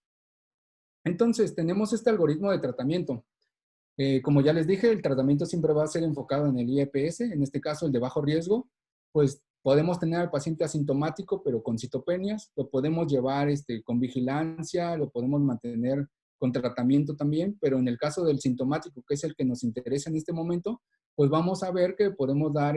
A: Entonces tenemos este algoritmo de tratamiento. Como ya les dije, el tratamiento siempre va a ser enfocado en el IEPS, en este caso el de bajo riesgo, pues Podemos tener al paciente asintomático, pero con citopenias, lo podemos llevar con vigilancia, lo podemos mantener con tratamiento también, pero en el caso del sintomático, que es el que nos interesa en este momento, pues vamos a ver que podemos dar,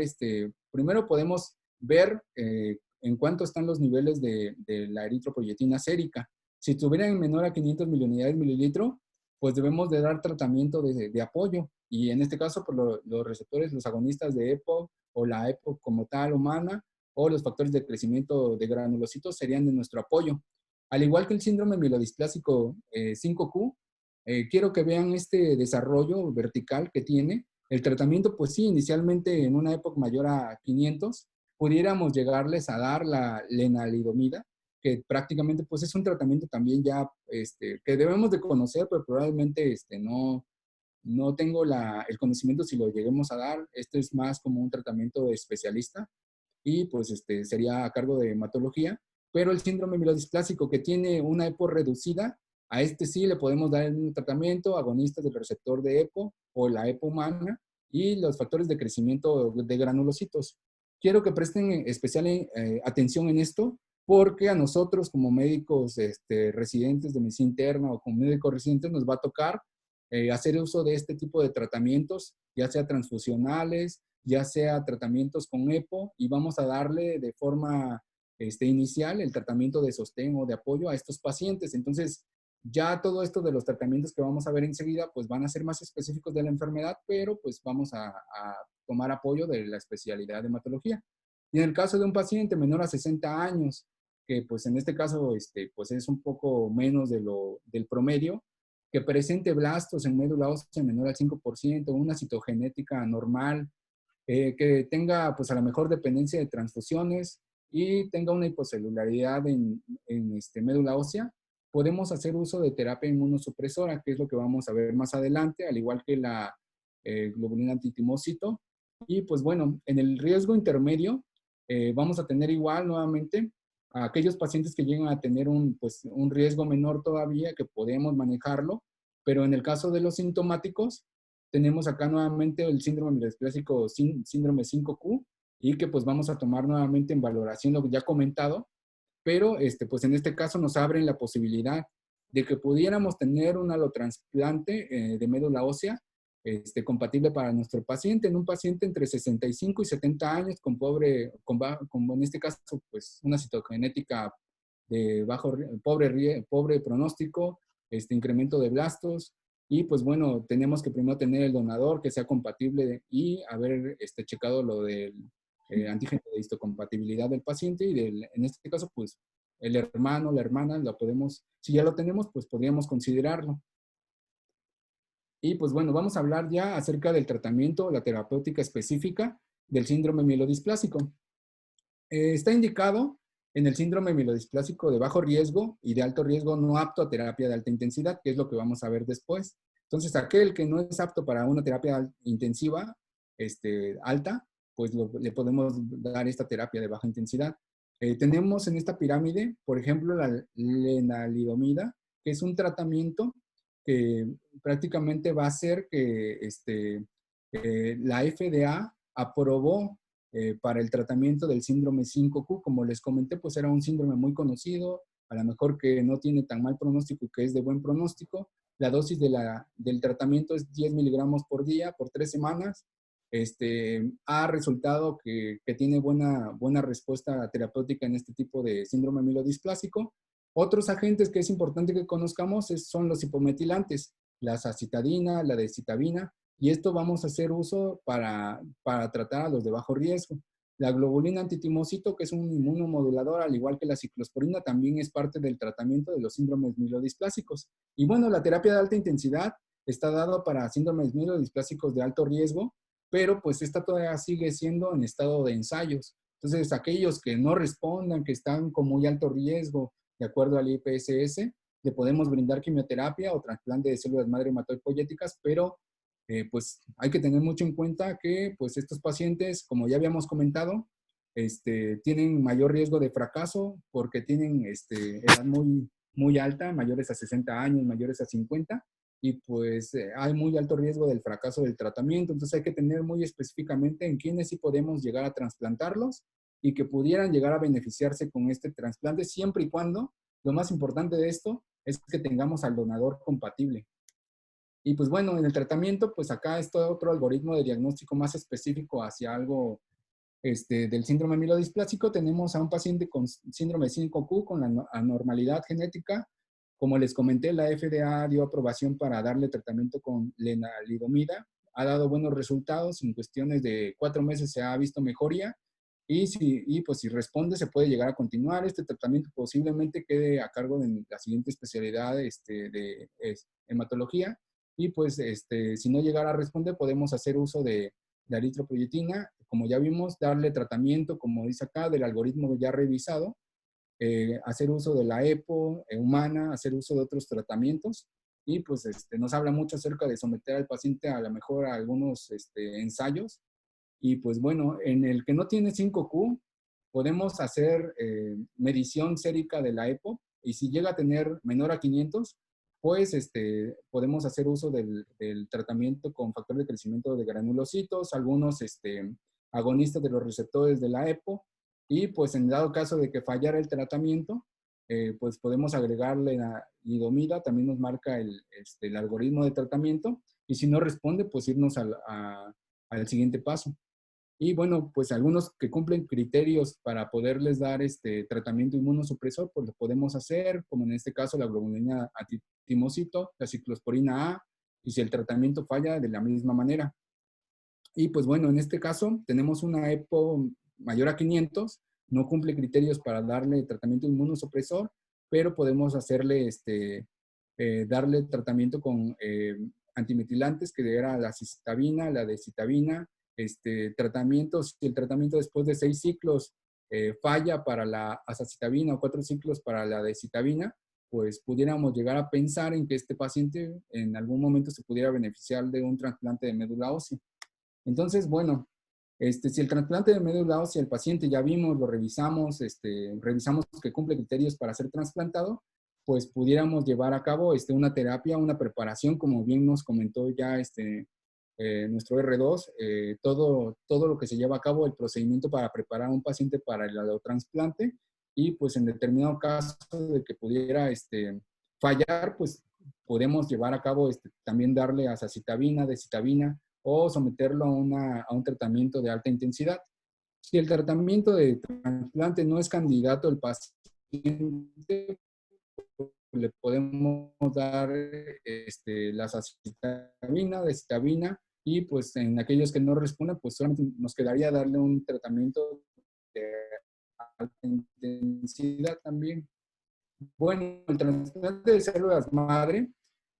A: primero podemos ver en cuánto están los niveles de la eritropoyetina sérica. Si estuvieran menor a 500 miliunidades mililitro, pues debemos de dar tratamiento de apoyo. Y en este caso, por los receptores, los agonistas de EPO o la EPO como tal humana, o los factores de crecimiento de granulocitos serían de nuestro apoyo. Al igual que el síndrome mielodisplásico 5Q, quiero que vean este desarrollo vertical que tiene. El tratamiento, pues sí, inicialmente en una época mayor a 500, pudiéramos llegarles a dar la lenalidomida, que prácticamente pues es un tratamiento también ya que debemos de conocer, pero probablemente no tengo el conocimiento si lo lleguemos a dar. Esto es más como un tratamiento especialista y pues sería a cargo de hematología. Pero el síndrome mielodisplásico que tiene una EPO reducida, a este sí le podemos dar un tratamiento, agonistas del receptor de EPO o la EPO humana y los factores de crecimiento de granulocitos. Quiero que presten especial atención en esto porque a nosotros como médicos residentes de medicina interna o como médicos residentes nos va a tocar hacer uso de este tipo de tratamientos, ya sea transfusionales, ya sea tratamientos con EPO, y vamos a darle de forma inicial el tratamiento de sostén o de apoyo a estos pacientes. Entonces, ya todo esto de los tratamientos que vamos a ver enseguida, pues van a ser más específicos de la enfermedad, pero pues vamos a tomar apoyo de la especialidad de hematología. Y en el caso de un paciente menor a 60 años, que pues en este caso pues es un poco menos del promedio, que presente blastos en médula ósea menor al 5%, una citogenética normal, que tenga pues a lo mejor dependencia de transfusiones y tenga una hipocelularidad en médula ósea, podemos hacer uso de terapia inmunosupresora, que es lo que vamos a ver más adelante, al igual que la globulina antitimócito. Y pues bueno, en el riesgo intermedio vamos a tener igual nuevamente a aquellos pacientes que llegan a tener pues, un riesgo menor todavía, que podemos manejarlo, pero en el caso de los sintomáticos, tenemos acá nuevamente el síndrome mielodisplásico, síndrome 5Q, y que pues vamos a tomar nuevamente en valoración lo que ya comentado, pero pues en este caso nos abren la posibilidad de que pudiéramos tener un alotrasplante de médula ósea compatible para nuestro paciente, en un paciente entre 65 y 70 años con en este caso pues una citogenética de pobre pronóstico, incremento de blastos, y pues bueno, tenemos que primero tener el donador que sea compatible y haber checado lo del antígeno de histocompatibilidad del paciente y en este caso pues el hermano, la hermana, si ya lo tenemos, pues podríamos considerarlo. Y pues bueno, vamos a hablar ya acerca del tratamiento, la terapéutica específica del síndrome mielodisplásico. Está indicado en el síndrome mielodisplásico de bajo riesgo y de alto riesgo no apto a terapia de alta intensidad, que es lo que vamos a ver después. Entonces, aquel que no es apto para una terapia intensiva, alta, pues le podemos dar esta terapia de baja intensidad. Tenemos en esta pirámide, por ejemplo, la lenalidomida, que es un tratamiento que prácticamente va a hacer que la FDA aprobó para el tratamiento del síndrome 5Q. Como les comenté, pues era un síndrome muy conocido, a lo mejor que no tiene tan mal pronóstico, que es de buen pronóstico. La dosis del tratamiento es 10 miligramos por día, por 3 semanas. Ha resultado que tiene buena respuesta terapéutica en este tipo de síndrome mielodisplásico. Otros agentes que es importante que conozcamos son los hipometilantes, la acitadina, la decitabina, y esto vamos a hacer uso para tratar a los de bajo riesgo. La globulina antitimocito, que es un inmunomodulador, al igual que la ciclosporina, también es parte del tratamiento de los síndromes mielodisplásicos. Y bueno, la terapia de alta intensidad está dada para síndromes mielodisplásicos de alto riesgo, pero pues esta todavía sigue siendo en estado de ensayos. Entonces, aquellos que no respondan, que están con muy alto riesgo, de acuerdo al IPSS, le podemos brindar quimioterapia o trasplante de células madre hematopoyéticas, pero pues hay que tener mucho en cuenta que pues estos pacientes, como ya habíamos comentado, tienen mayor riesgo de fracaso porque tienen edad muy alta, mayores a 60 años, mayores a 50, y pues hay muy alto riesgo del fracaso del tratamiento. Entonces hay que tener muy específicamente en quiénes sí podemos llegar a trasplantarlos y que pudieran llegar a beneficiarse con este trasplante, siempre y cuando, lo más importante de esto, es que tengamos al donador compatible. Y pues bueno, en el tratamiento, pues acá está otro algoritmo de diagnóstico más específico hacia algo del síndrome mielodisplásico. Tenemos a un paciente con síndrome 5Q con la anormalidad genética. Como les comenté, la FDA dio aprobación para darle tratamiento con lenalidomida. Ha dado buenos resultados. En cuestiones de 4 meses se ha visto mejoría. Y pues si responde, se puede llegar a continuar. Este tratamiento posiblemente quede a cargo de la siguiente especialidad de hematología. Y pues si no llegara a responder, podemos hacer uso de la eritropoyetina, como ya vimos, darle tratamiento, como dice acá, del algoritmo ya revisado, hacer uso de la EPO humana, hacer uso de otros tratamientos, y pues nos habla mucho acerca de someter al paciente a lo mejor a algunos ensayos, y pues bueno, en el que no tiene 5Q, podemos hacer medición sérica de la EPO, y si llega a tener menor a 500, pues podemos hacer uso del tratamiento con factor de crecimiento de granulocitos, algunos agonistas de los receptores de la EPO, y pues en dado caso de que fallara el tratamiento, pues podemos agregarle la lidomida, también nos marca el algoritmo de tratamiento, y si no responde, pues irnos al siguiente paso. Y bueno, pues algunos que cumplen criterios para poderles dar tratamiento inmunosupresor, pues lo podemos hacer, como en este caso la globulina atimocito, la ciclosporina A, y si el tratamiento falla, de la misma manera. Y pues bueno, en este caso tenemos una EPO mayor a 500, no cumple criterios para darle tratamiento inmunosupresor, pero podemos hacerle darle tratamiento con antimetilantes, que era la citabina, la decitabina, tratamientos, si el tratamiento después de 6 ciclos falla para la azacitidina o 4 ciclos para la decitabina, pues pudiéramos llegar a pensar en que este paciente en algún momento se pudiera beneficiar de un trasplante de médula ósea. Entonces, bueno, si el trasplante de médula ósea, el paciente ya vimos, lo revisamos, revisamos que cumple criterios para ser trasplantado, pues pudiéramos llevar a cabo una terapia, una preparación, como bien nos comentó ya nuestro R2, todo lo que se lleva a cabo, el procedimiento para preparar a un paciente para el allotrasplante, y pues en determinado caso de que pudiera fallar, pues podemos llevar a cabo también darle azacitidina, decitabina, o someterlo a un tratamiento de alta intensidad. Si el tratamiento de trasplante no es candidato al paciente, le podemos dar la azacitidina, decitabina, y pues en aquellos que no responden, pues solamente nos quedaría darle un tratamiento de alta intensidad también. Bueno, el trasplante de células madre,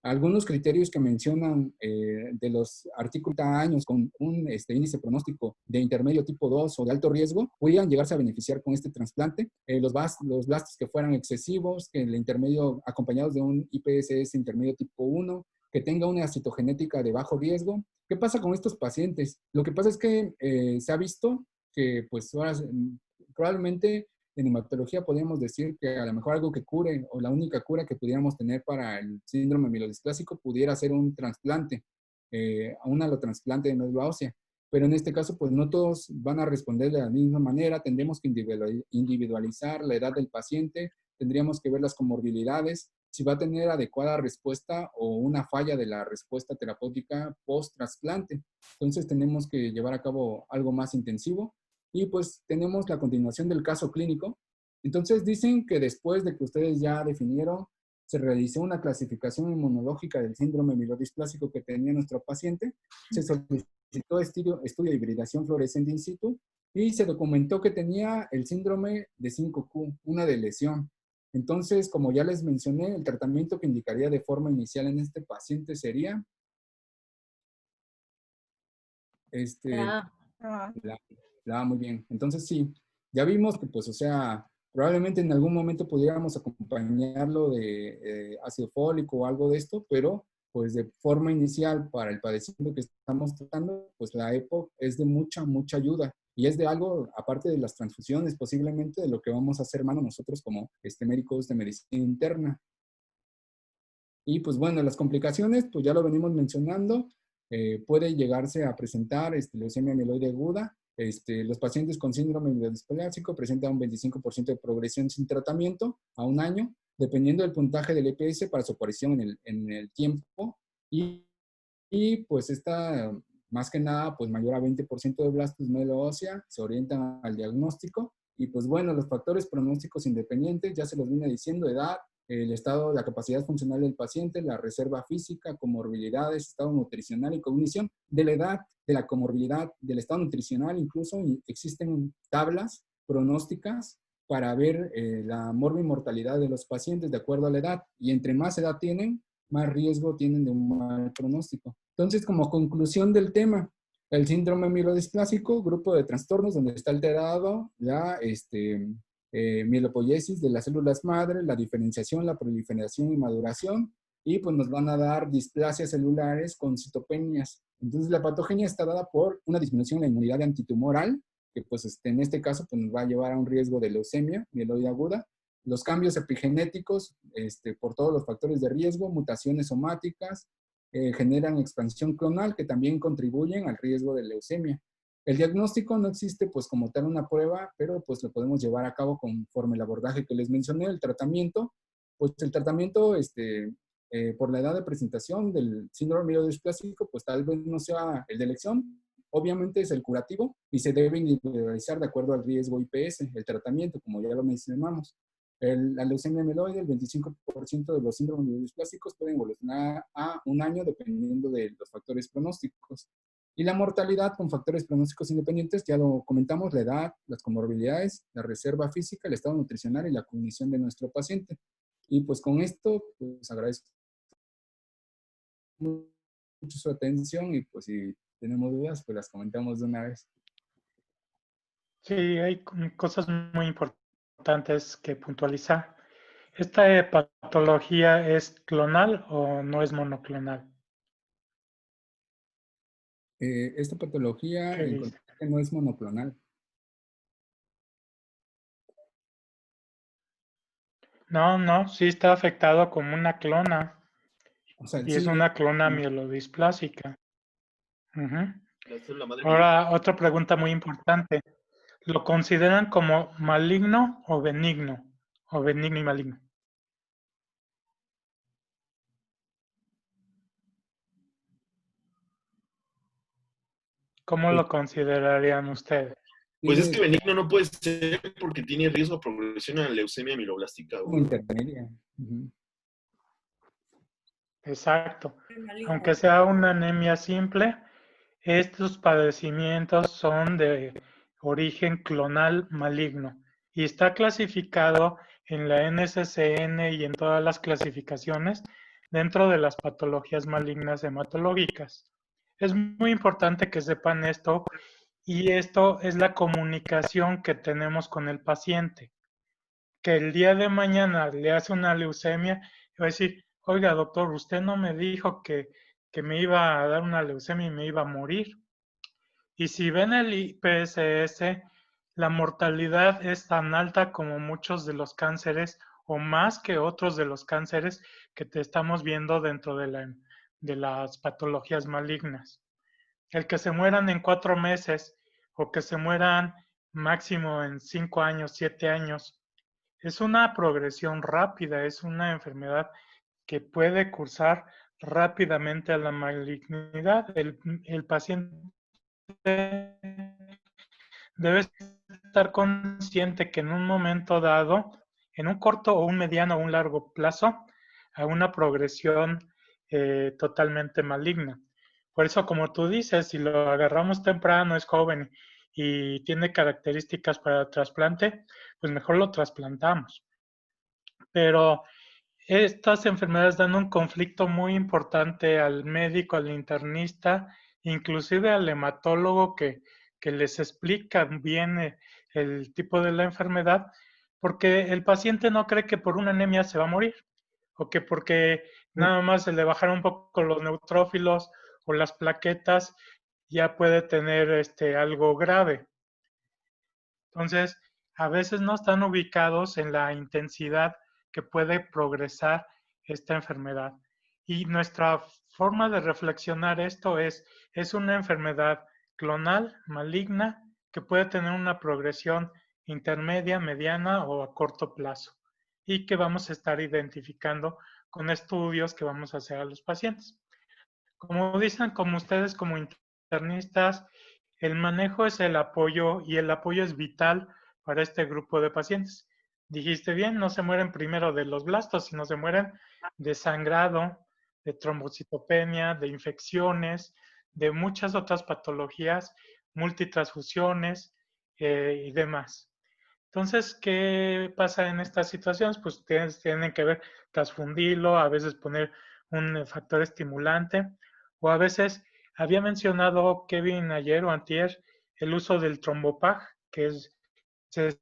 A: algunos criterios que mencionan de los artículos de años con un índice pronóstico de intermedio tipo 2 o de alto riesgo, podrían llegarse a beneficiar con este trasplante. Los blastos que fueran excesivos, que el intermedio acompañados de un IPSS intermedio tipo 1, que tenga una citogenética de bajo riesgo. ¿Qué pasa con estos pacientes? Lo que pasa es que se ha visto que pues ahora probablemente en hematología podríamos decir que a lo mejor algo que cure o la única cura que pudiéramos tener para el síndrome mielodisplásico pudiera ser un trasplante, un allotrasplante de médula ósea. Pero en este caso, pues no todos van a responder de la misma manera. Tendremos que individualizar la edad del paciente, tendríamos que ver las comorbilidades, si va a tener adecuada respuesta o una falla de la respuesta terapéutica post-trasplante. Entonces tenemos que llevar a cabo algo más intensivo. Y pues tenemos la continuación del caso clínico. Entonces dicen que después de que ustedes ya definieron, se realizó una clasificación inmunológica del síndrome mielodisplásico que tenía nuestro paciente, se solicitó estudio de hibridación fluorescente in situ y se documentó que tenía el síndrome de 5Q, una de lesión. Entonces, como ya les mencioné, el tratamiento que indicaría de forma inicial en este paciente sería
B: Ah,
A: La, muy bien. Entonces sí, ya vimos que pues, o sea, probablemente en algún momento pudiéramos acompañarlo de ácido fólico o algo de esto, pero pues de forma inicial para el padecimiento que estamos tratando, pues la EPO es de mucha, mucha ayuda. Y es de algo, aparte de las transfusiones, posiblemente de lo que vamos a hacer mano nosotros como médicos de medicina interna. Y pues bueno, las complicaciones, pues ya lo venimos mencionando, puede llegarse a presentar leucemia mieloide aguda, Los pacientes con síndrome mielodisplásico presentan un 25% de progresión sin tratamiento a un año, dependiendo del puntaje del EPS para su aparición en el tiempo. Y pues esta, más que nada, pues mayor a 20% de blastos médula ósea se orientan al diagnóstico. Y pues bueno, los factores pronósticos independientes, ya se los vine diciendo: edad, el estado, la capacidad funcional del paciente, la reserva física, comorbilidades, estado nutricional y cognición. De la edad, de la comorbilidad, del estado nutricional, incluso existen tablas pronósticas para ver la morbimortalidad de los pacientes de acuerdo a la edad. Y entre más edad tienen, más riesgo tienen de un mal pronóstico. Entonces, como conclusión del tema, el síndrome mielodisplásico, grupo de trastornos donde está alterado la mielopoiesis de las células madre, la diferenciación, la proliferación y maduración, y pues nos van a dar displasias celulares con citopenias. Entonces, la patogenia está dada por una disminución en la inmunidad antitumoral, que pues en este caso pues, nos va a llevar a un riesgo de leucemia mieloide aguda. Los cambios epigenéticos, por todos los factores de riesgo, mutaciones somáticas, generan expansión clonal que también contribuyen al riesgo de leucemia. El diagnóstico no existe pues como tal una prueba, pero pues lo podemos llevar a cabo conforme el abordaje que les mencioné. El tratamiento, pues el tratamiento por la edad de presentación del síndrome mielodisplásico, pues tal vez no sea el de elección. Obviamente es el curativo y se debe individualizar de acuerdo al riesgo IPS, el tratamiento, como ya lo mencionamos. La leucemia mieloide, el 25% de los síndromes mielodisplasticos pueden evolucionar a un año dependiendo de los factores pronósticos. Y la mortalidad con factores pronósticos independientes, ya lo comentamos: la edad, las comorbilidades, la reserva física, el estado nutricional y la cognición de nuestro paciente. Y pues con esto, pues agradezco mucho su atención y pues si tenemos dudas, pues las comentamos de una vez.
C: Sí, hay cosas muy importantes que puntualizar. ¿Esta patología es clonal o no es monoclonal?
A: Esta patología no es monoclonal.
C: No, sí está afectado como una clona.
A: O sea,
C: Y
A: sí,
C: es una clona mielodisplásica.
D: La madre
C: Ahora, otra pregunta muy importante. ¿Lo consideran como maligno o benigno? O benigno y maligno. ¿Cómo lo considerarían ustedes?
D: Pues es que benigno no puede ser porque tiene riesgo de progresión a la leucemia mieloblástica.
A: intermedia.
C: Exacto. Aunque sea una anemia simple, estos padecimientos son de origen clonal maligno y está clasificado en la NCCN y en todas las clasificaciones dentro de las patologías malignas hematológicas. Es muy importante que sepan esto, y esto es la comunicación que tenemos con el paciente, que el día de mañana le hace una leucemia y va a decir: oiga, doctor, usted no me dijo que me iba a dar una leucemia y me iba a morir. Y si ven el IPSS, la mortalidad es tan alta como muchos de los cánceres o más que otros de los cánceres que te estamos viendo dentro de las patologías malignas. El que se mueran en 4 meses o que se mueran máximo en 5 años, 7 años, es una progresión rápida, es una enfermedad que puede cursar rápidamente a la malignidad. El paciente debe estar consciente que en un momento dado, en un corto o un mediano o un largo plazo, a una progresión totalmente maligna. Por eso, como tú dices, si lo agarramos temprano, es joven y tiene características para trasplante, pues mejor lo trasplantamos. Pero estas enfermedades dan un conflicto muy importante al médico, al internista, inclusive al hematólogo que les explica bien el tipo de la enfermedad, porque el paciente no cree que por una anemia se va a morir, o que porque nada más se le bajaron un poco los neutrófilos o las plaquetas ya puede tener algo grave. Entonces, a veces no están ubicados en la intensidad que puede progresar esta enfermedad. Y nuestra forma de reflexionar esto es una enfermedad clonal, maligna, que puede tener una progresión intermedia, mediana o a corto plazo y que vamos a estar identificando con estudios que vamos a hacer a los pacientes. Como dicen, como ustedes como internistas, el manejo es el apoyo y el apoyo es vital para este grupo de pacientes. Dijiste bien, no se mueren primero de los blastos, sino se mueren de sangrado, de trombocitopenia, de infecciones, de muchas otras patologías, multitransfusiones y demás. Entonces, ¿qué pasa en estas situaciones? Pues tienen que ver transfundirlo, a veces poner un factor estimulante, o a veces había mencionado Kevin ayer o antier el uso del trombopag, que se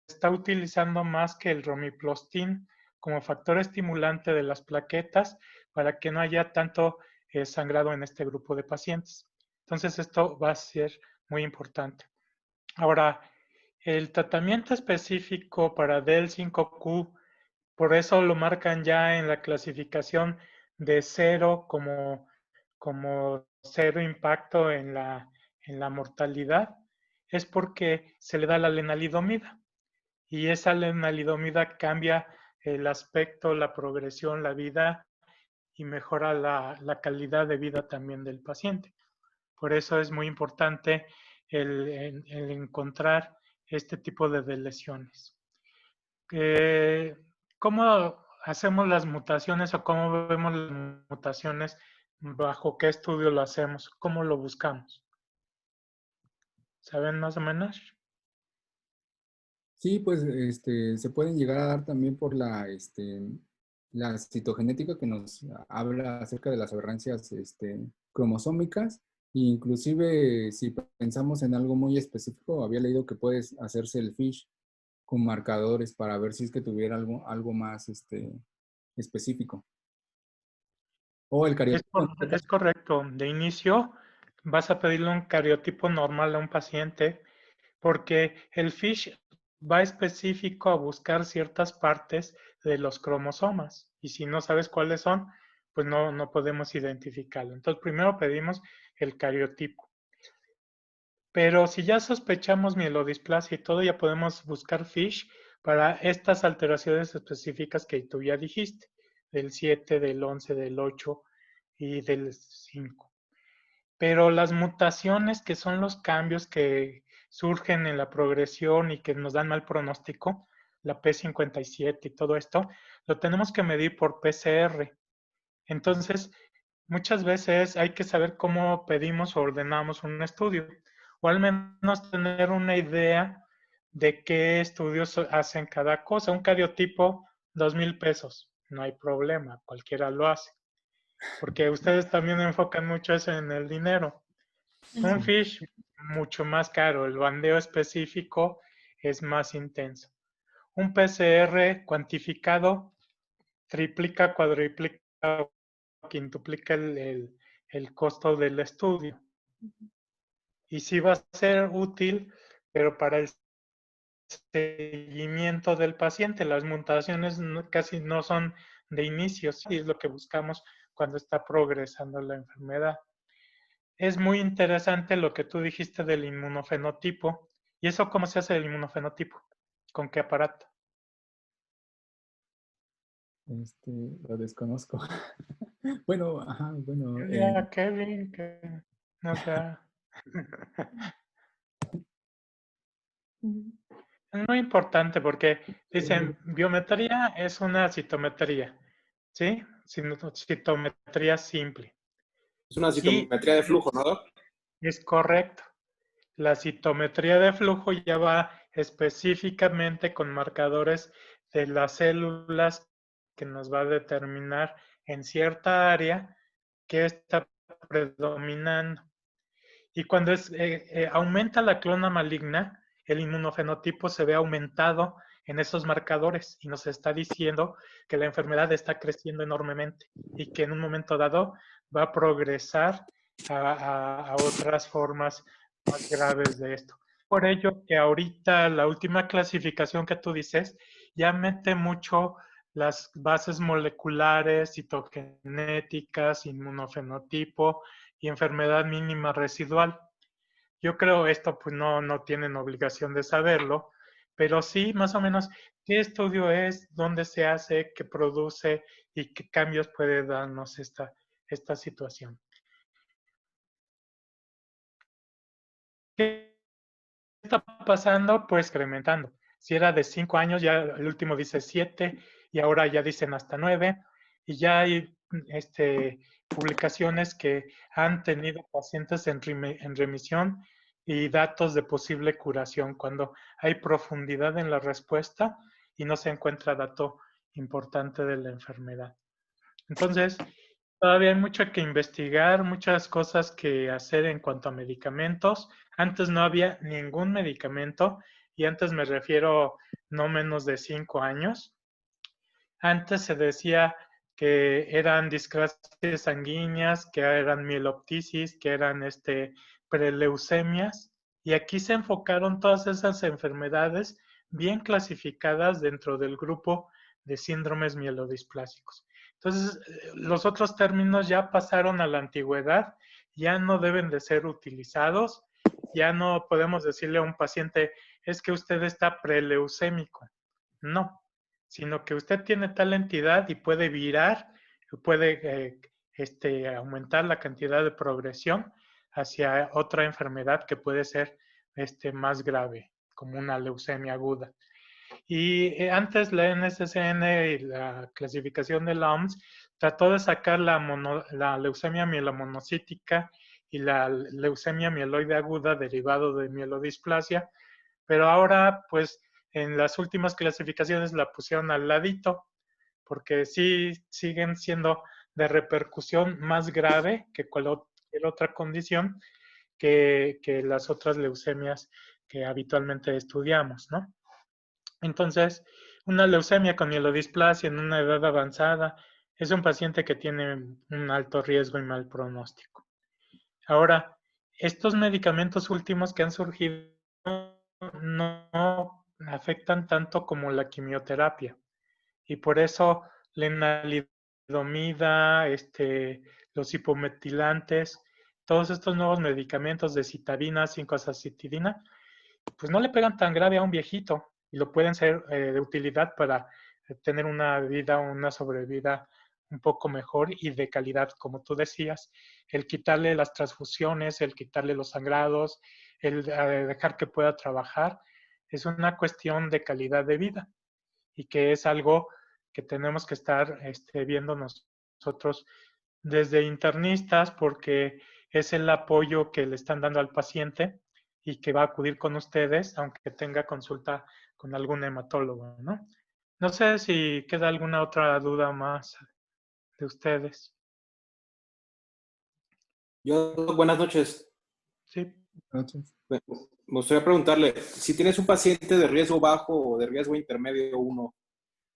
C: está utilizando más que el romiplastin como factor estimulante de las plaquetas para que no haya tanto sangrado en este grupo de pacientes. Entonces, esto va a ser muy importante. Ahora, el tratamiento específico para DEL5Q, por eso lo marcan ya en la clasificación de cero como cero impacto en la mortalidad, es porque se le da la lenalidomida y esa lenalidomida cambia el aspecto, la progresión, la vida y mejora la calidad de vida también del paciente. Por eso es muy importante el encontrar este tipo de lesiones. ¿Cómo hacemos las mutaciones o cómo vemos las mutaciones? ¿Bajo qué estudio lo hacemos? ¿Cómo lo buscamos? ¿Saben más o menos?
A: Sí, pues se pueden llegar a dar también por la citogenética que nos habla acerca de las aberrancias cromosómicas. E inclusive, si pensamos en algo muy específico, había leído que puedes hacerse el FISH con marcadores para ver si es que tuviera algo más específico. O el cariotipo.
C: Es correcto. De inicio vas a pedirle un cariotipo normal a un paciente porque el FISH va específico a buscar ciertas partes de los cromosomas y si no sabes cuáles son, pues no podemos identificarlo. Entonces primero pedimos el cariotipo. Pero si ya sospechamos mielodisplasia y todo, ya podemos buscar FISH para estas alteraciones específicas que tú ya dijiste, del 7, del 11, del 8 y del 5. Pero las mutaciones, que son los cambios que surgen en la progresión y que nos dan mal pronóstico, la P57 y todo esto, lo tenemos que medir por PCR. Entonces, muchas veces hay que saber cómo pedimos o ordenamos un estudio, o al menos tener una idea de qué estudios hacen cada cosa. Un cariotipo, 2,000 pesos, no hay problema, cualquiera lo hace, porque ustedes también enfocan mucho eso en el dinero. Un FISH, mucho más caro, el bandeo específico es más intenso. Un PCR cuantificado triplica, cuadriplica, quintuplica el costo del estudio. Y sí va a ser útil, pero para el seguimiento del paciente, las mutaciones casi no son de inicio, sí es lo que buscamos cuando está progresando la enfermedad. Es muy interesante lo que tú dijiste del inmunofenotipo. ¿Y eso cómo se hace el inmunofenotipo? ¿Con qué aparato?
A: Lo desconozco. Bueno, ajá, bueno.
C: Ya, Kevin, que no sea. Es muy importante porque dicen, biometría es una citometría, ¿sí? Citometría simple.
E: Es una
C: Y
E: citometría de flujo, ¿no, Doc?
C: es correcto. La citometría de flujo ya va específicamente con marcadores de las células que nos va a determinar en cierta área qué está predominando. Y cuando aumenta la clona maligna, el inmunofenotipo se ve aumentado en esos marcadores y nos está diciendo que la enfermedad está creciendo enormemente y que en un momento dado va a progresar a otras formas más graves de esto. Por ello que ahorita la última clasificación que tú dices ya mete mucho las bases moleculares, citogenéticas, inmunofenotipo y enfermedad mínima residual. Yo creo esto pues no tienen obligación de saberlo, pero sí más o menos qué estudio es, dónde se hace, qué produce y qué cambios puede darnos esta situación. ¿Qué está pasando? Pues incrementando. Si era de 5 años, ya el último dice 7 y ahora ya dicen hasta 9 y ya hay publicaciones que han tenido pacientes en remisión y datos de posible curación cuando hay profundidad en la respuesta y no se encuentra dato importante de la enfermedad. Entonces, todavía hay mucho que investigar, muchas cosas que hacer en cuanto a medicamentos. Antes no había ningún medicamento y antes me refiero no menos de 5 años. Antes se decía que eran discrasias sanguíneas, que eran mieloptisis, que eran preleucemias, y aquí se enfocaron todas esas enfermedades bien clasificadas dentro del grupo de síndromes mielodisplásicos. Entonces, los otros términos ya pasaron a la antigüedad, ya no deben de ser utilizados, ya no podemos decirle a un paciente, es que usted está preleucémico. No, sino que usted tiene tal entidad y puede virar, puede aumentar la cantidad de progresión hacia otra enfermedad que puede ser más grave, como una leucemia aguda. Y antes la NSCN y la clasificación de la OMS trató de sacar la leucemia mielomonocítica y la leucemia mieloide aguda derivado de mielodisplasia, pero ahora pues en las últimas clasificaciones la pusieron al ladito, porque sí siguen siendo de repercusión más grave que cualquier otra condición que las otras leucemias que habitualmente estudiamos, ¿no? Entonces, una leucemia con mielodisplasia en una edad avanzada es un paciente que tiene un alto riesgo y mal pronóstico. Ahora, estos medicamentos últimos que han surgido no afectan tanto como la quimioterapia y por eso la lenalidomida, los hipometilantes, todos estos nuevos medicamentos de citabina, 5-azacitidina, pues no le pegan tan grave a un viejito y lo pueden ser de utilidad para tener una vida, una sobrevida un poco mejor y de calidad, como tú decías, el quitarle las transfusiones, el quitarle los sangrados, el dejar que pueda trabajar, es una cuestión de calidad de vida y que es algo que tenemos que estar viendo nosotros desde internistas porque es el apoyo que le están dando al paciente y que va a acudir con ustedes, aunque tenga consulta con algún hematólogo, ¿no? No sé si queda alguna otra duda más de ustedes.
E: Buenas noches.
C: Sí.
E: Me gustaría preguntarle, si tienes un paciente de riesgo bajo o de riesgo intermedio 1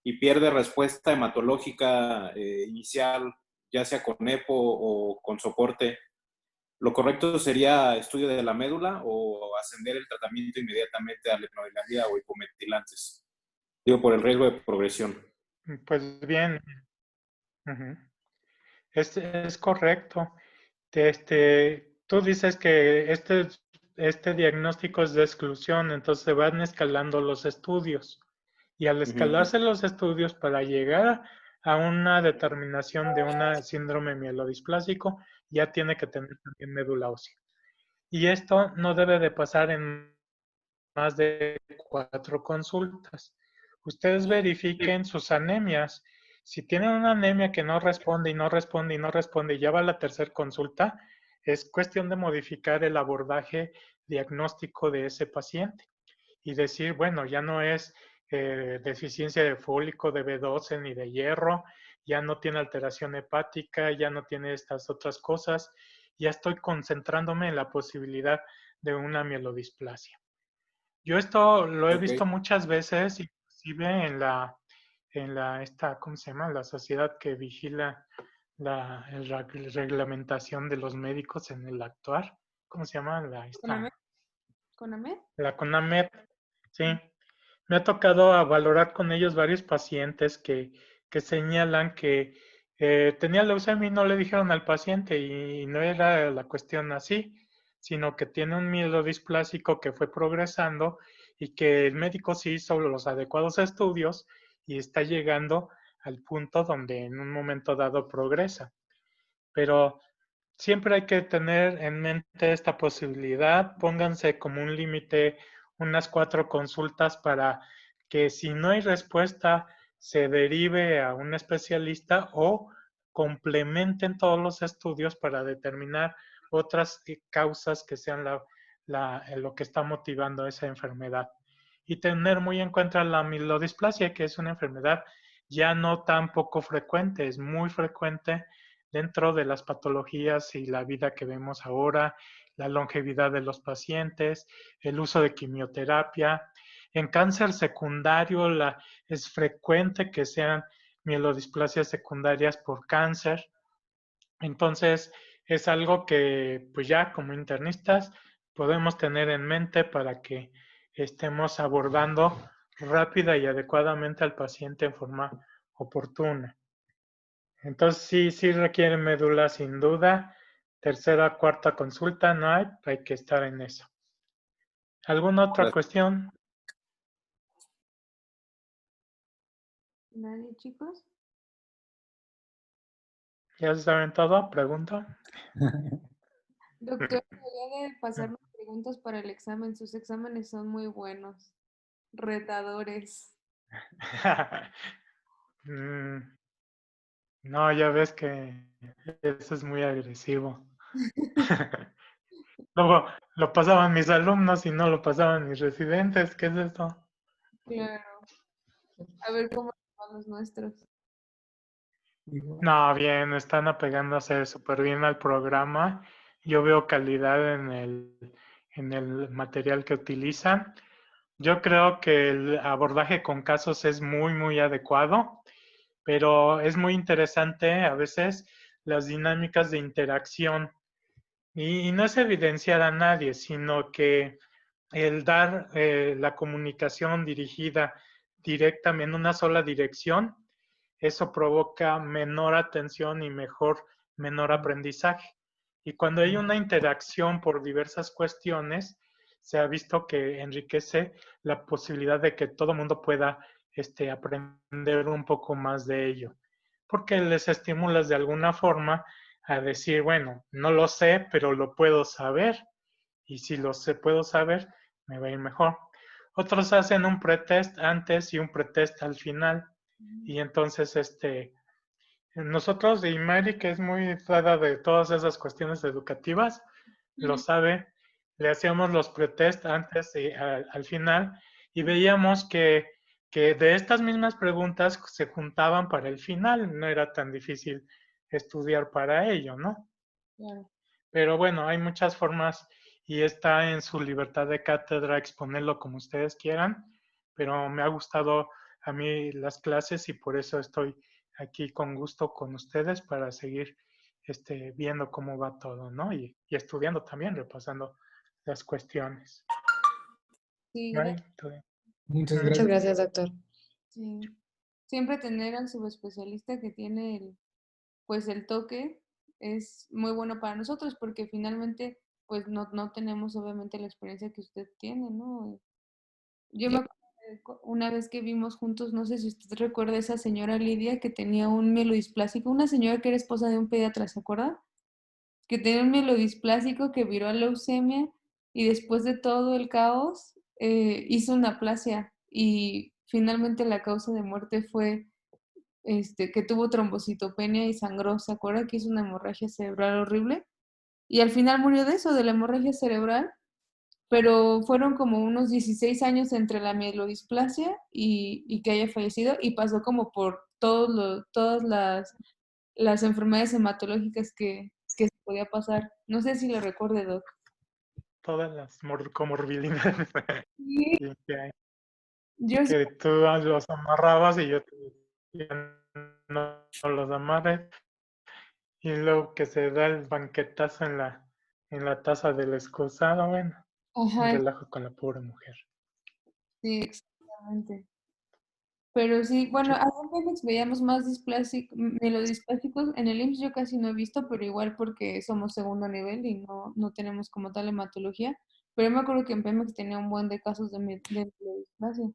E: y pierde respuesta hematológica inicial, ya sea con EPO o con soporte, ¿lo correcto sería estudio de la médula o ascender el tratamiento inmediatamente a lenalidomida o hipometilantes? Digo, por el riesgo de progresión.
C: Pues bien, es correcto. Tú dices que este diagnóstico es de exclusión, entonces se van escalando los estudios. Y al escalarse los estudios para llegar a una determinación de un síndrome mielodisplásico, ya tiene que tener también médula ósea. Y esto no debe de pasar en más de 4 consultas. Ustedes verifiquen sus anemias. Si tienen una anemia que no responde y no responde y no responde y ya va a la tercera consulta, es cuestión de modificar el abordaje diagnóstico de ese paciente y decir, bueno, ya no es deficiencia de fólico, de B12 ni de hierro, ya no tiene alteración hepática, ya no tiene estas otras cosas, ya estoy concentrándome en la posibilidad de una mielodisplasia. Yo esto lo he visto muchas veces, inclusive ¿cómo se llama? La sociedad que vigila la reglamentación de los médicos en el actuar. ¿Cómo se llama?
B: ¿CONAMED?
C: La CONAMED, sí. Me ha tocado valorar con ellos varios pacientes que señalan que tenía leucemia y no le dijeron al paciente y no era la cuestión así. sino que tiene un mielodisplásico que fue progresando y que el médico sí hizo los adecuados estudios y está llegando al punto donde en un momento dado progresa. Pero siempre hay que tener en mente esta posibilidad. Pónganse como un límite unas 4 consultas para que si no hay respuesta se derive a un especialista o complementen todos los estudios para determinar otras causas que sean lo que está motivando esa enfermedad. Y tener muy en cuenta la mielodisplasia, que es una enfermedad ya no tan poco frecuente, es muy frecuente dentro de las patologías y la vida que vemos ahora, la longevidad de los pacientes, el uso de quimioterapia. En cáncer secundario es frecuente que sean mielodisplasias secundarias por cáncer. Entonces, es algo que pues ya como internistas podemos tener en mente para que estemos abordando rápida y adecuadamente al paciente en forma oportuna. Entonces sí requiere médula sin duda. Tercera, cuarta consulta, no hay que estar en eso. ¿Alguna otra cuestión?
B: ¿Nadie, chicos?
C: ¿Ya se saben todo? Pregunto.
B: Doctor, debería de pasarme preguntas para el examen. Sus exámenes son muy buenos, retadores.
C: No, ya ves que eso es muy agresivo. Luego lo pasaban mis alumnos y no lo pasaban mis residentes. ¿Qué es esto?
B: Claro. A ver cómo van los nuestros.
C: No, bien, están apegándose súper bien al programa. Yo veo calidad en el material que utilizan. Yo creo que el abordaje con casos es muy adecuado, pero es muy interesante a veces las dinámicas de interacción. Y no es evidenciar a nadie, sino que el dar la comunicación dirigida directamente en una sola dirección, eso provoca menor atención y menor aprendizaje. Y cuando hay una interacción por diversas cuestiones, se ha visto que enriquece la posibilidad de que todo el mundo pueda aprender un poco más de ello, porque les estimulas de alguna forma a decir, bueno, no lo sé, pero lo puedo saber, y si lo sé, puedo saber, me va a ir mejor. Otros hacen un pretest antes y un pretest al final, y entonces nosotros de Imari, que es muy dada de todas esas cuestiones educativas, lo sabe, le hacíamos los pretest antes y al final, y veíamos que de estas mismas preguntas se juntaban para el final, no era tan difícil estudiar para ello, ¿no?
B: Claro.
C: Pero bueno, hay muchas formas y está en su libertad de cátedra exponerlo como ustedes quieran, pero me ha gustado a mí las clases y por eso estoy aquí con gusto con ustedes para seguir viendo cómo va todo, ¿no? Y estudiando también, repasando las cuestiones.
B: Sí,
C: ¿Vale?
A: Muchas
F: Muchas
A: gracias.
F: gracias, doctor.
B: sí. Siempre tener al subespecialista que tiene pues el toque es muy bueno para nosotros porque finalmente pues no tenemos obviamente la experiencia que usted tiene, ¿no? Yo me acuerdo de una vez que vimos juntos, no sé si usted recuerda a esa señora Lidia que tenía un mielodisplásico, una señora que era esposa de un pediatra, ¿se acuerda? Que tenía un mielodisplásico que viró a leucemia y después de todo el caos hizo una aplasia y finalmente la causa de muerte fue que tuvo trombocitopenia y sangró, ¿se acuerda que hizo una hemorragia cerebral horrible? Y al final murió de eso, de la hemorragia cerebral, pero fueron como unos 16 años entre la mielodisplasia y que haya fallecido y pasó como por todas las enfermedades hematológicas que se podía pasar. No sé si lo recuerde, Doc.
C: Todas las comorbilidades
B: Sí,
C: que hay.
B: yo sí.
C: Que tú los amarrabas y yo te decía, no los amarres. Y luego que se da el banquetazo en la taza del excusado, bueno, un
B: Ajá,
C: relajo con la pobre mujer.
B: sí, exactamente. Pero sí, bueno, ahí en Pemex veíamos más mielodisplasticos. En el IMSS yo casi no he visto, pero igual porque somos segundo nivel y no tenemos como tal hematología. Pero yo me acuerdo que en Pemex tenía un buen de casos de mielodisplasia.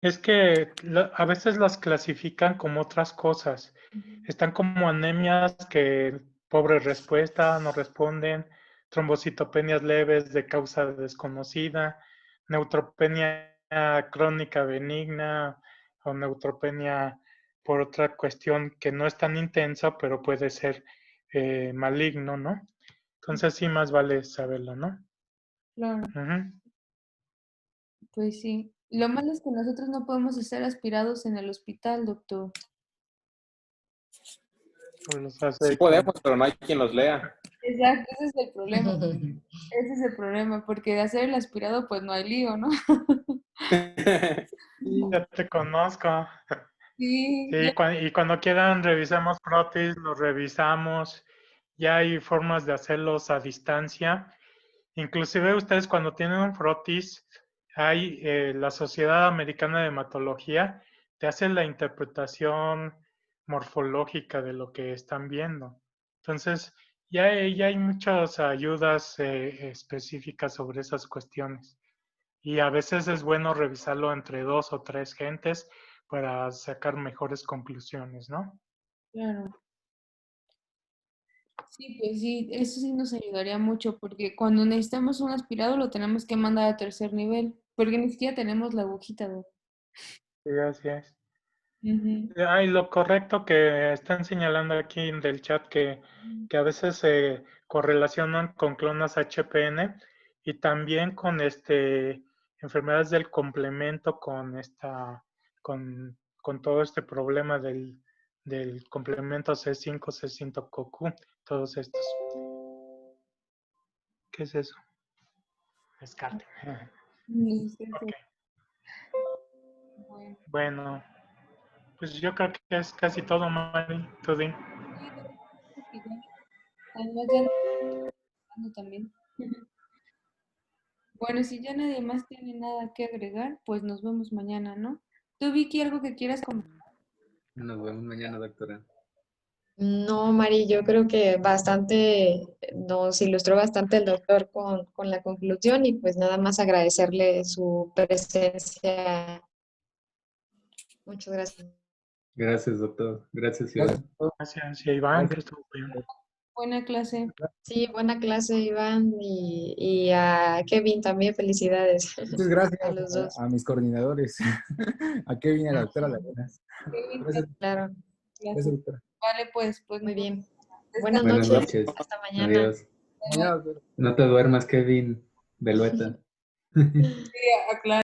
C: Es que a veces las clasifican como otras cosas. Están como anemias que pobre respuesta, no responden, trombocitopenias leves de causa desconocida, neutropenia crónica benigna o neutropenia por otra cuestión que no es tan intensa, pero puede ser maligno, ¿no? Entonces sí más vale saberlo, ¿no?
B: Claro,
C: Ujú.
B: pues sí. Lo malo es que nosotros no podemos estar aspirados en el hospital, doctor.
C: Pues los hace
E: Sí podemos, pero no hay quien los lea.
B: Exacto, ese es el problema. Ese es el problema, porque de hacer el aspirado, pues no hay lío, ¿no?
C: Ya te conozco.
B: Sí,
C: Sí, y cuando quieran revisamos frotis, los revisamos. Ya hay formas de hacerlos a distancia. Inclusive ustedes cuando tienen un frotis, hay la Sociedad Americana de Hematología, te hace la interpretación morfológica de lo que están viendo. Entonces, ya hay muchas ayudas específicas sobre esas cuestiones. Y a veces es bueno revisarlo entre 2 o 3 gentes para sacar mejores conclusiones, ¿no?
B: claro. Sí, pues sí, eso sí nos ayudaría mucho, porque cuando necesitamos un aspirado lo tenemos que mandar a tercer nivel, porque ni siquiera tenemos la agujita, ¿no?
C: Sí, así es.
B: Ujú.
C: Y lo correcto que están señalando aquí en el chat que a veces se correlacionan con clonas HPN y también con enfermedades del complemento con todo este problema del complemento C5, C5QQ, todos estos. ¿Qué es eso? Descarte.
B: Licencia.
C: Ok.
B: Bueno,
C: Bueno, pues yo creo que es casi todo, Mari. Tú di.
B: sí, creo que ya, además ya nos estamos dando también. Bueno, si ya nadie más tiene nada que agregar, pues nos vemos mañana, ¿no? ¿Tú, Vicky, algo que quieras comentar?
A: Nos vemos mañana, doctora.
F: No, Mari, yo creo que bastante, nos ilustró bastante el doctor con la conclusión y pues nada más agradecerle su presencia. Muchas gracias.
A: Gracias, doctor. Gracias,
B: Gracias
A: Iván.
B: a todos.
C: Gracias, y a Iván, que
A: Gracias.
C: estuvo bien.
B: Buena clase.
F: Sí, buena clase, Iván, y a Kevin también, felicidades
A: Muchas gracias
F: a los dos.
A: a mis coordinadores, a Kevin y a la doctora Lagunas.
B: Qué
A: Gracias,
F: Claro,
A: gracias,
B: clase.
A: doctora.
B: Vale, pues
F: muy
B: nos vemos.
F: bien.
B: Descansa.
F: Buenas
A: Buenas
F: noches,
A: noches.
F: hasta mañana.
A: Adiós. No te duermas, Kevin. Velueta.
B: Sí, aclaro.